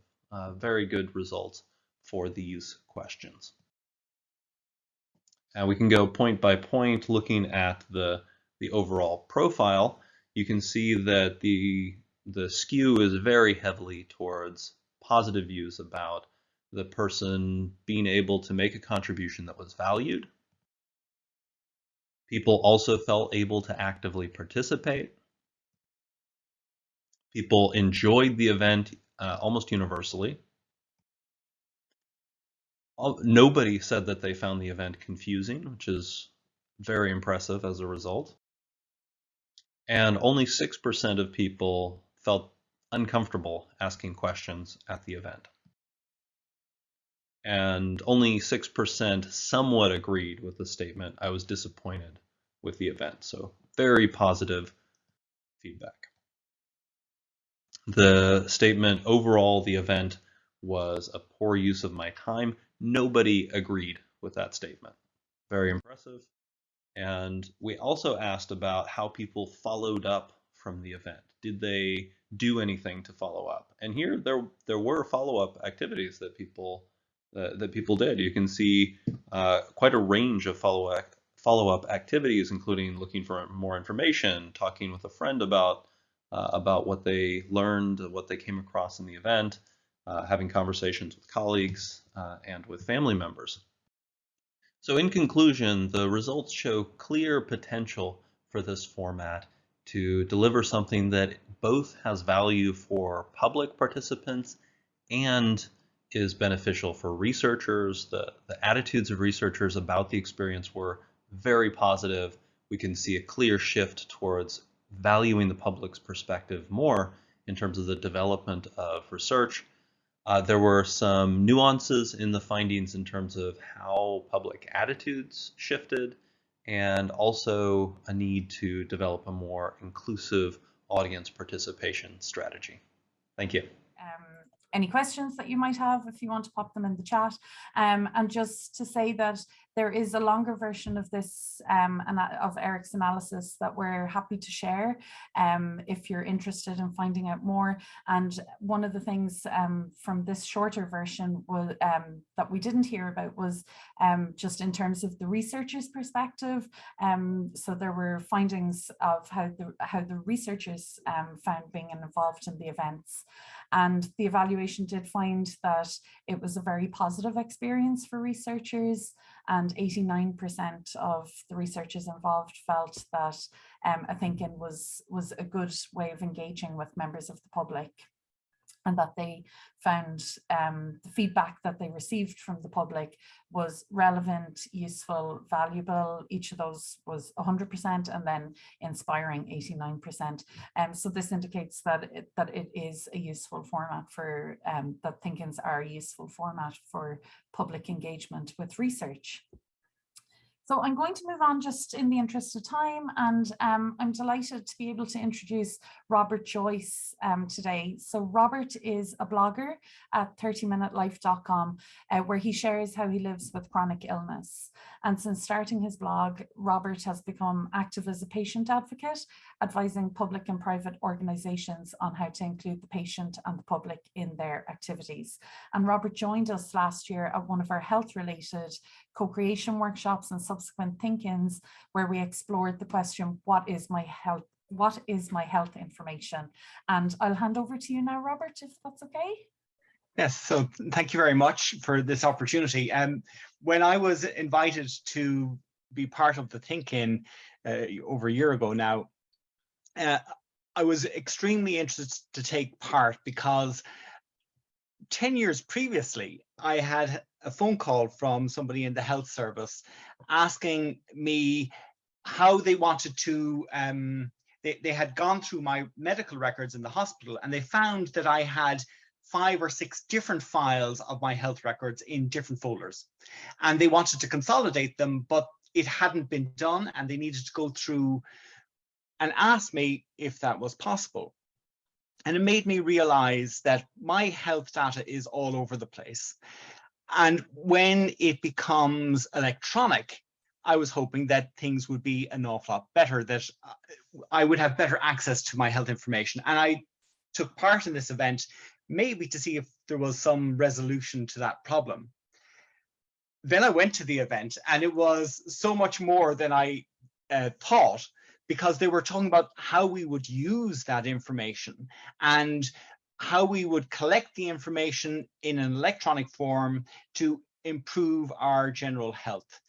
very good results for these questions. And we can go point by point looking at the overall profile. You can see that the skew is very heavily towards positive views about the person being able to make a contribution that was valued. People also felt able to actively participate. People enjoyed the event almost universally. Nobody said that they found the event confusing, which is very impressive as a result. And only 6% of people felt uncomfortable asking questions at the event. And only 6% somewhat agreed with the statement, "I was disappointed with the event." So very positive feedback. The statement, "Overall, the event was a poor use of my time," nobody agreed with that statement. Very impressive. And we also asked about how people followed up from the event. Did they do anything to follow up? And here there were follow-up activities that people did. You can see quite a range of follow-up activities, including looking for more information, talking with a friend about what they learned, what they came across in the event, having conversations with colleagues and with family members. So in conclusion, the results show clear potential for this format to deliver something that both has value for public participants and is beneficial for researchers. The attitudes of researchers about the experience were very positive. We can see a clear shift towards valuing the public's perspective more in terms of the development of research. There were some nuances in the findings in terms of how public attitudes shifted, and also a need to develop a more inclusive audience participation strategy. Thank you. Any questions that you might have, if you want to pop them in the chat. And just to say that there is a longer version of this, of Eric's analysis, that we're happy to share if you're interested in finding out more. And one of the things from this shorter version was, that we didn't hear about was just in terms of the researcher's perspective. So there were findings of how the researchers found being involved in the events. And the evaluation did find that it was a very positive experience for researchers, and 89% of the researchers involved felt that a think-in was a good way of engaging with members of the public, and that they found the feedback that they received from the public was relevant, useful, valuable. Each of those was 100%, and then inspiring 89%. So this indicates that it is a useful format for, that think-ins are a useful format for public engagement with research. So I'm going to move on just in the interest of time, and I'm delighted to be able to introduce Robert Joyce today. So Robert is a blogger at 30minutelife.com, where he shares how he lives with chronic illness. And since starting his blog, Robert has become active as a patient advocate, advising public and private organizations on how to include the patient and the public in their activities. And Robert joined us last year at one of our health-related co-creation workshops and subsequent think-ins, where we explored the question, what is my health information? And I'll hand over to you now, Robert, if that's okay. Yes, so thank you very much for this opportunity. When I was invited to be part of the think-in over a year ago now, I was extremely interested to take part, because 10 years previously, I had a phone call from somebody in the health service asking me how they wanted to, they had gone through my medical records in the hospital, and they found that I had 5 or 6 different files of my health records in different folders. And they wanted to consolidate them, but it hadn't been done, and they needed to go through and ask me if that was possible. And it made me realize that my health data is all over the place. And when it becomes electronic, I was hoping that things would be an awful lot better, that I would have better access to my health information. And I took part in this event, maybe to see if there was some resolution to that problem. Then I went to the event, and it was so much more than I thought, because they were talking about how we would use that information and how we would collect the information in an electronic form to improve our general health.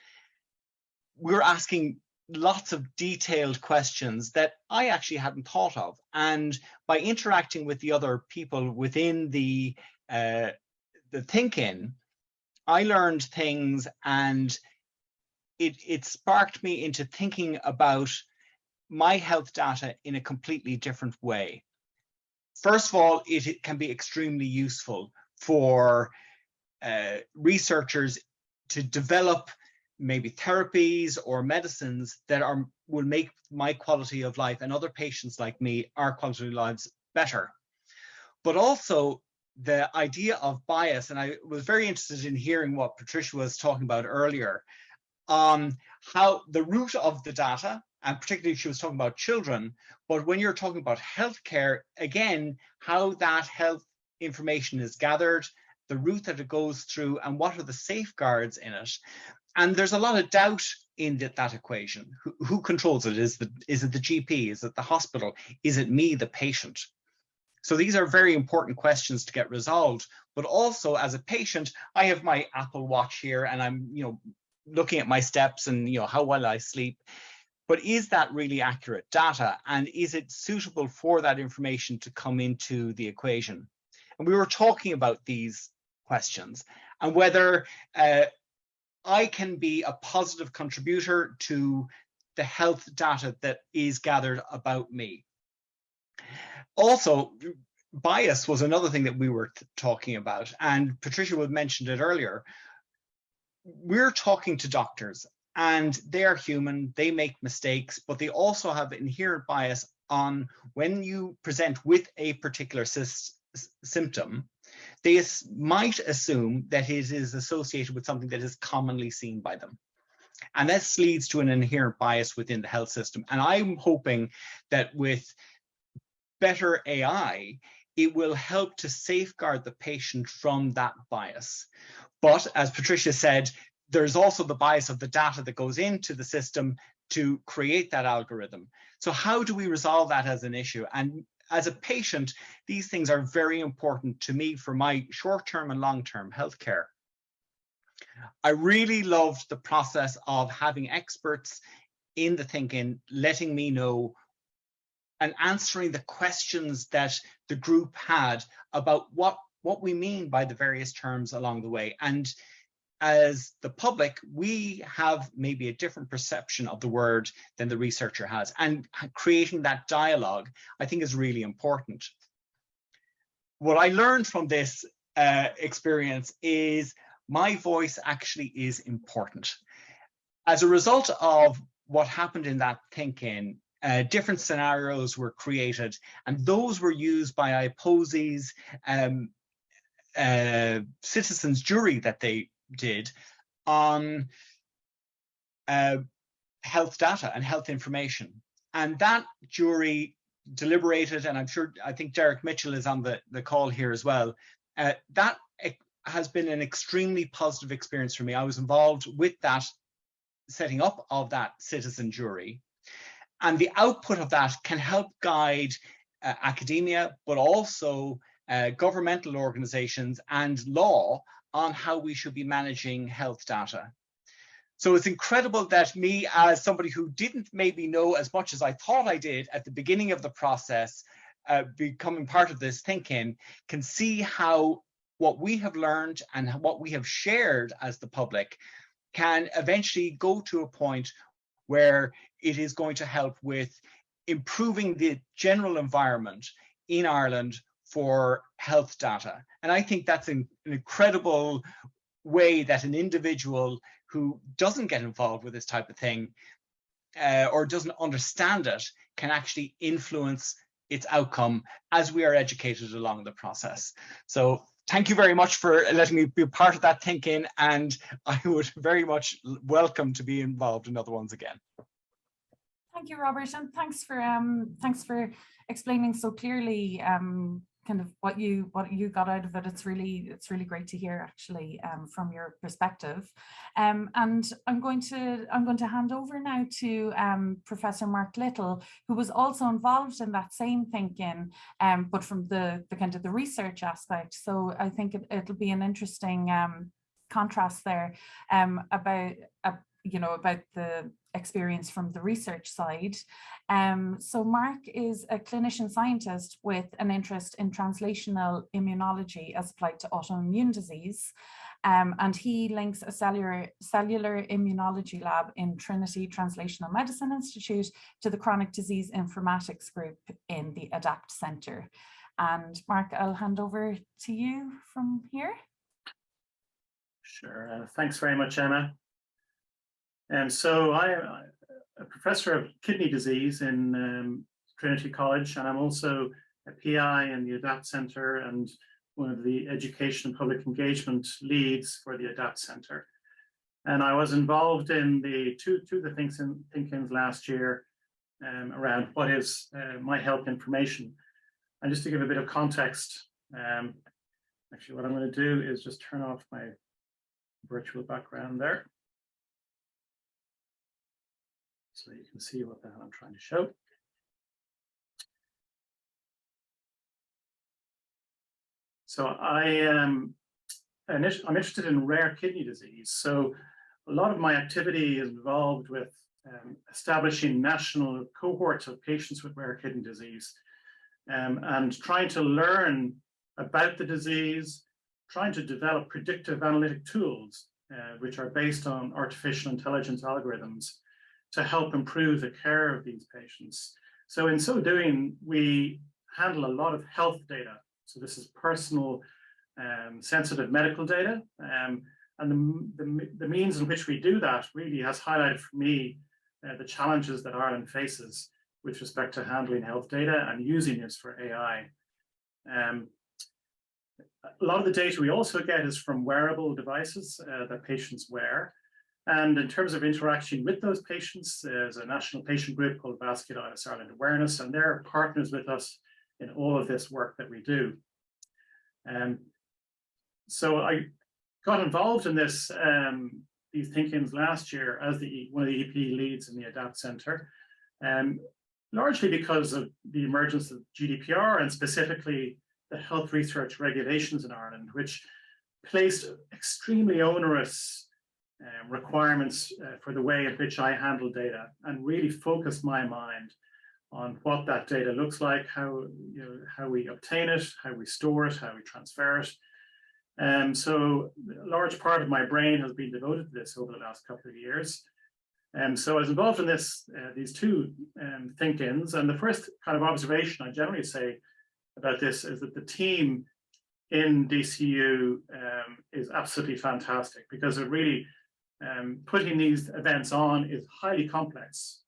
We're asking lots of detailed questions that I actually hadn't thought of. And by interacting with the other people within the think-in, I learned things, and it sparked me into thinking about my health data in a completely different way. First of all, it can be extremely useful for researchers to develop maybe therapies or medicines that will make my quality of life and other patients like me, our quality of lives, better. But also the idea of bias, and I was very interested in hearing what Patricia was talking about earlier, on how the root of the data, and particularly she was talking about children, but when you're talking about healthcare, again, how that health information is gathered, the route that it goes through, and what are the safeguards in it. And there's a lot of doubt in that equation. Who controls it? Is it the GP? Is it the hospital? Is it me, the patient? So these are very important questions to get resolved. But also, as a patient, I have my Apple Watch here, and I'm, looking at my steps and how well I sleep. But is that really accurate data? And is it suitable for that information to come into the equation? And we were talking about these questions and whether I can be a positive contributor to the health data that is gathered about me. Also, bias was another thing that we were talking about, and Patricia mentioned it earlier. We're talking to doctors, and they are human, they make mistakes, but they also have inherent bias on when you present with a particular symptom. They might assume that it is associated with something that is commonly seen by them. And this leads to an inherent bias within the health system. And I'm hoping that with better AI, it will help to safeguard the patient from that bias. But as Patricia said, there's also the bias of the data that goes into the system to create that algorithm. So how do we resolve that as an issue? And as a patient, these things are very important to me for my short-term and long-term healthcare. I really loved the process of having experts in the think-in letting me know and answering the questions that the group had about what we mean by the various terms along the way. And as the public, we have maybe a different perception of the word than the researcher has. And creating that dialogue, I think, is really important. What I learned from this experience is my voice actually is important. As a result of what happened in that think-in, different scenarios were created, and those were used by IPOSI's citizens jury that they did on health data and health information. And that jury deliberated, and I think Derek Mitchell is on the call here as well. That has been an extremely positive experience for me. I was involved with that setting up of that citizen jury. And the output of that can help guide academia, but also governmental organizations and law on how we should be managing health data. So it's incredible that me, as somebody who didn't maybe know as much as I thought I did at the beginning of the process, becoming part of this think-in, can see how what we have learned and what we have shared as the public can eventually go to a point where it is going to help with improving the general environment in Ireland for health data. And I think that's an incredible way that an individual who doesn't get involved with this type of thing or doesn't understand it can actually influence its outcome as we are educated along the process. So thank you very much for letting me be part of that thinking, and I would very much welcome to be involved in other ones again. Thank you, Robert, and thanks for explaining so clearly kind of what you got out of it. It's really great to hear, actually, from your perspective. And I'm going to hand over now to Professor Mark Little, who was also involved in that same thinking, but from the kind of the research aspect. So I think it'll be an interesting contrast there about the experience from the research side. So Mark is a clinician scientist with an interest in translational immunology as applied to autoimmune disease. And he links a cellular immunology lab in Trinity Translational Medicine Institute to the Chronic Disease Informatics Group in the ADAPT Centre. And Mark, I'll hand over to you from here. Sure. Thanks very much, Emma. And so I'm a professor of kidney disease in Trinity College, and I'm also a PI in the ADAPT Centre and one of the education and public engagement leads for the ADAPT Centre. And I was involved in the two of the think-ins last year around what is my health information. And just to give a bit of context, actually what I'm going to do is just turn off my virtual background there, so you can see what the hell I'm trying to show. So I'm interested in rare kidney disease. So a lot of my activity is involved with establishing national cohorts of patients with rare kidney disease and trying to learn about the disease, trying to develop predictive analytic tools, which are based on artificial intelligence algorithms, to help improve the care of these patients. So in so doing, we handle a lot of health data. So this is personal, sensitive medical data. And the means in which we do that really has highlighted for me the challenges that Ireland faces with respect to handling health data and using this for AI. A lot of the data we also get is from wearable devices that patients wear. And in terms of interaction with those patients, there's a national patient group called Vasculitis Ireland Awareness, and they're partners with us in all of this work that we do. So I got involved in these think-ins last year as one of the EP leads in the ADAPT Centre, largely because of the emergence of GDPR and specifically the health research regulations in Ireland, which placed extremely onerous requirements for the way in which I handle data, and really focused my mind on what that data looks like, how we obtain it, how we store it, how we transfer it. So a large part of my brain has been devoted to this over the last couple of years. So I was involved in these two think-ins, and the first kind of observation I generally say about this is that the team in DCU is absolutely fantastic, because it really putting these events on is highly complex,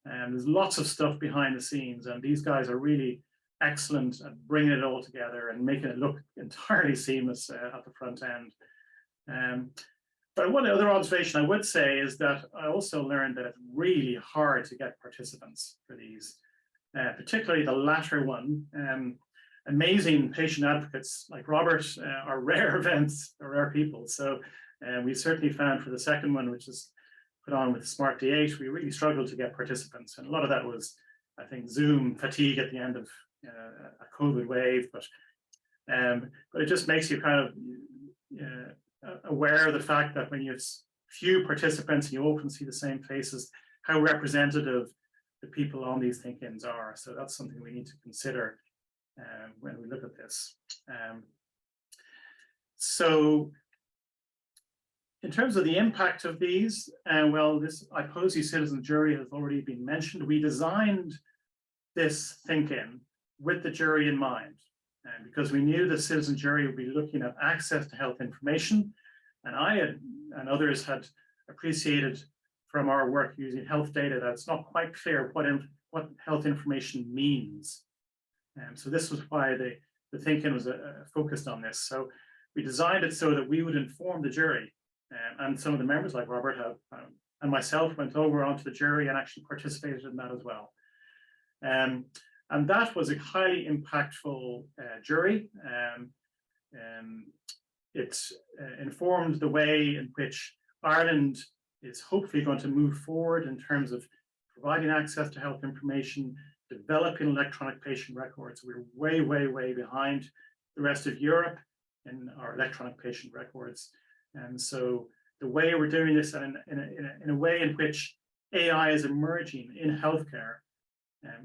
and there's lots of stuff behind the scenes, and these guys are really excellent at bringing it all together and making it look entirely seamless at the front end. But one other observation I would say is that I also learned that it's really hard to get participants for these, particularly the latter one. Amazing patient advocates like Robert are rare events, or rare people. So we certainly found for the second one, which is put on with Smart D8, we really struggled to get participants. And a lot of that was, I think, Zoom fatigue at the end of a COVID wave. But it just makes you kind of aware of the fact that when you have few participants and you often see the same faces, how representative the people on these think-ins are. So that's something we need to consider when we look at this. So in terms of the impact of these, well, this IPOSI citizen jury has already been mentioned. We designed this think-in with the jury in mind, because we knew the citizen jury would be looking at access to health information, And I and others had appreciated from our work using health data that it's not quite clear what health information means. So this was why the thinking was focused on this. So we designed it so that we would inform the jury, and some of the members like Robert and myself went over onto the jury and actually participated in that as well. And that was a highly impactful jury. It informed the way in which Ireland is hopefully going to move forward in terms of providing access to health information, developing electronic patient records. We're way, way, way behind the rest of Europe in our electronic patient records. And so the way we're doing this in a way in which AI is emerging in healthcare,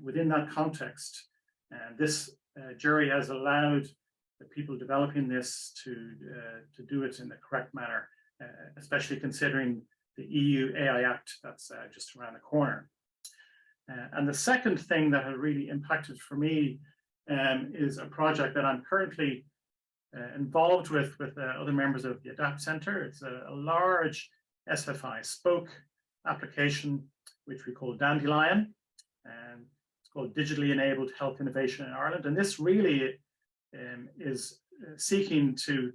within that context, and this jury has allowed the people developing this to do it in the correct manner, especially considering the EU AI Act that's just around the corner. And the second thing that has really impacted for me is a project that I'm currently involved with other members of the ADAPT Centre. It's a large SFI spoke application, which we call Dandelion, and it's called Digitally Enabled Health Innovation in Ireland. And this really is seeking to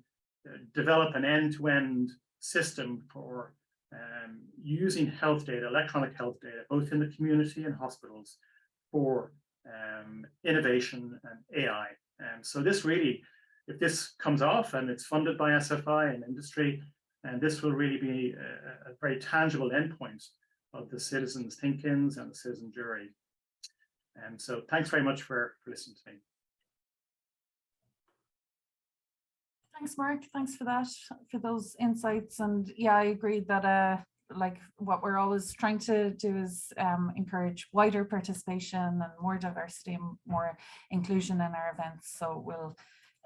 develop an end-to-end system for using health data, electronic health data, both in the community and hospitals for innovation and AI. And so this really, if this comes off and it's funded by SFI and industry, and this will really be a very tangible endpoint of the citizens' think-ins and the citizen jury. And so thanks very much for listening to me. Thanks, Mark. Thanks for that, for those insights. And yeah, I agree that like what we're always trying to do is encourage wider participation and more diversity and more inclusion in our events. So we'll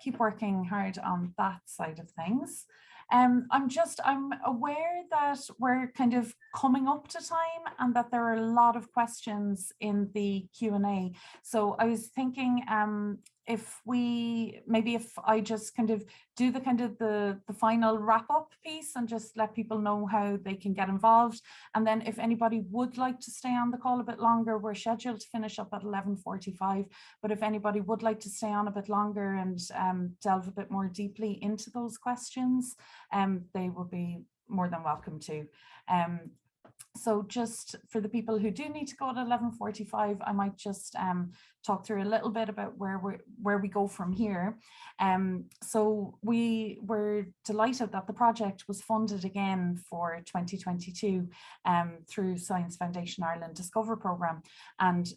keep working hard on that side of things. I'm aware that we're kind of coming up to time and that there are a lot of questions in the Q&A. So I was thinking if I just kind of do the final wrap up piece and just let people know how they can get involved. And then if anybody would like to stay on the call a bit longer, we're scheduled to finish up at 11:45. But if anybody would like to stay on a bit longer and delve a bit more deeply into those questions, they will be more than welcome to. So just for the people who do need to go at 11:45, I might just talk through a little bit about where we go from here. So we were delighted that the project was funded again for 2022 through Science Foundation Ireland Discover Programme. And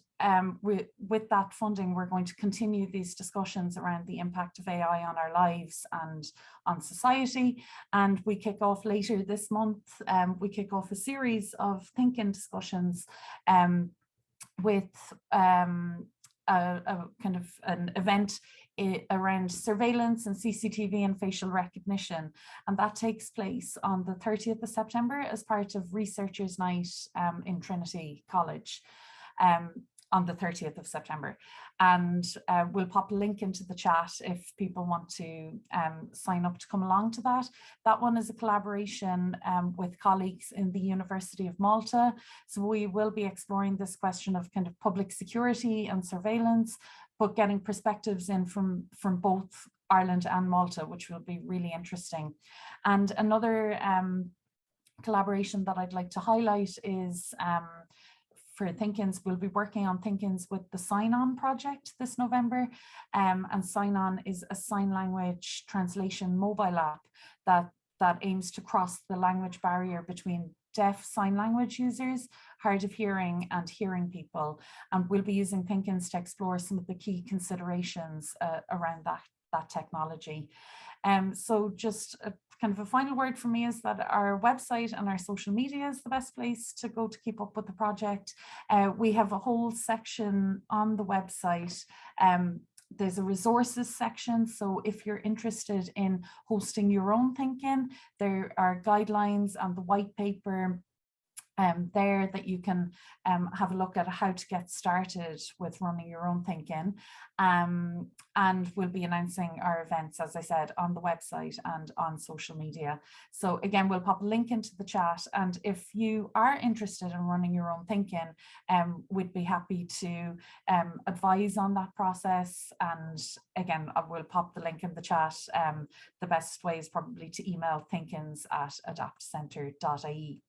with that funding, we're going to continue these discussions around the impact of AI on our lives and on society. And we kick off later this month, we kick off a series of think-in discussions with a kind of an event around surveillance and CCTV and facial recognition. And that takes place on the 30th of September as part of Researchers' Night in Trinity College. On the 30th of September. And we'll pop a link into the chat if people want to sign up to come along to that. That one is a collaboration with colleagues in the University of Malta. So we will be exploring this question of kind of public security and surveillance, but getting perspectives in from both Ireland and Malta, which will be really interesting. And another collaboration that I'd like to highlight is for Think-ins, we'll be working on Think-ins with the Sign-On project this November. And Sign-On is a sign language translation mobile app that aims to cross the language barrier between deaf sign language users, hard of hearing and hearing people. And we'll be using Think-ins to explore some of the key considerations around that technology. So just kind of a final word from me is that our website and our social media is the best place to go to keep up with the project. We have a whole section on the website. There's a resources section. So if you're interested in hosting your own Think-in, there are guidelines and the white paper there that you can have a look at how to get started with running your own thinking. And we'll be announcing our events, as I said, on the website and on social media. So again, we'll pop a link into the chat. And if you are interested in running your own thinking, we'd be happy to advise on that process. And again, I will pop the link in the chat. The best way is probably to email thinkins@adaptcentre.ie.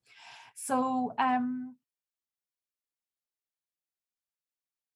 So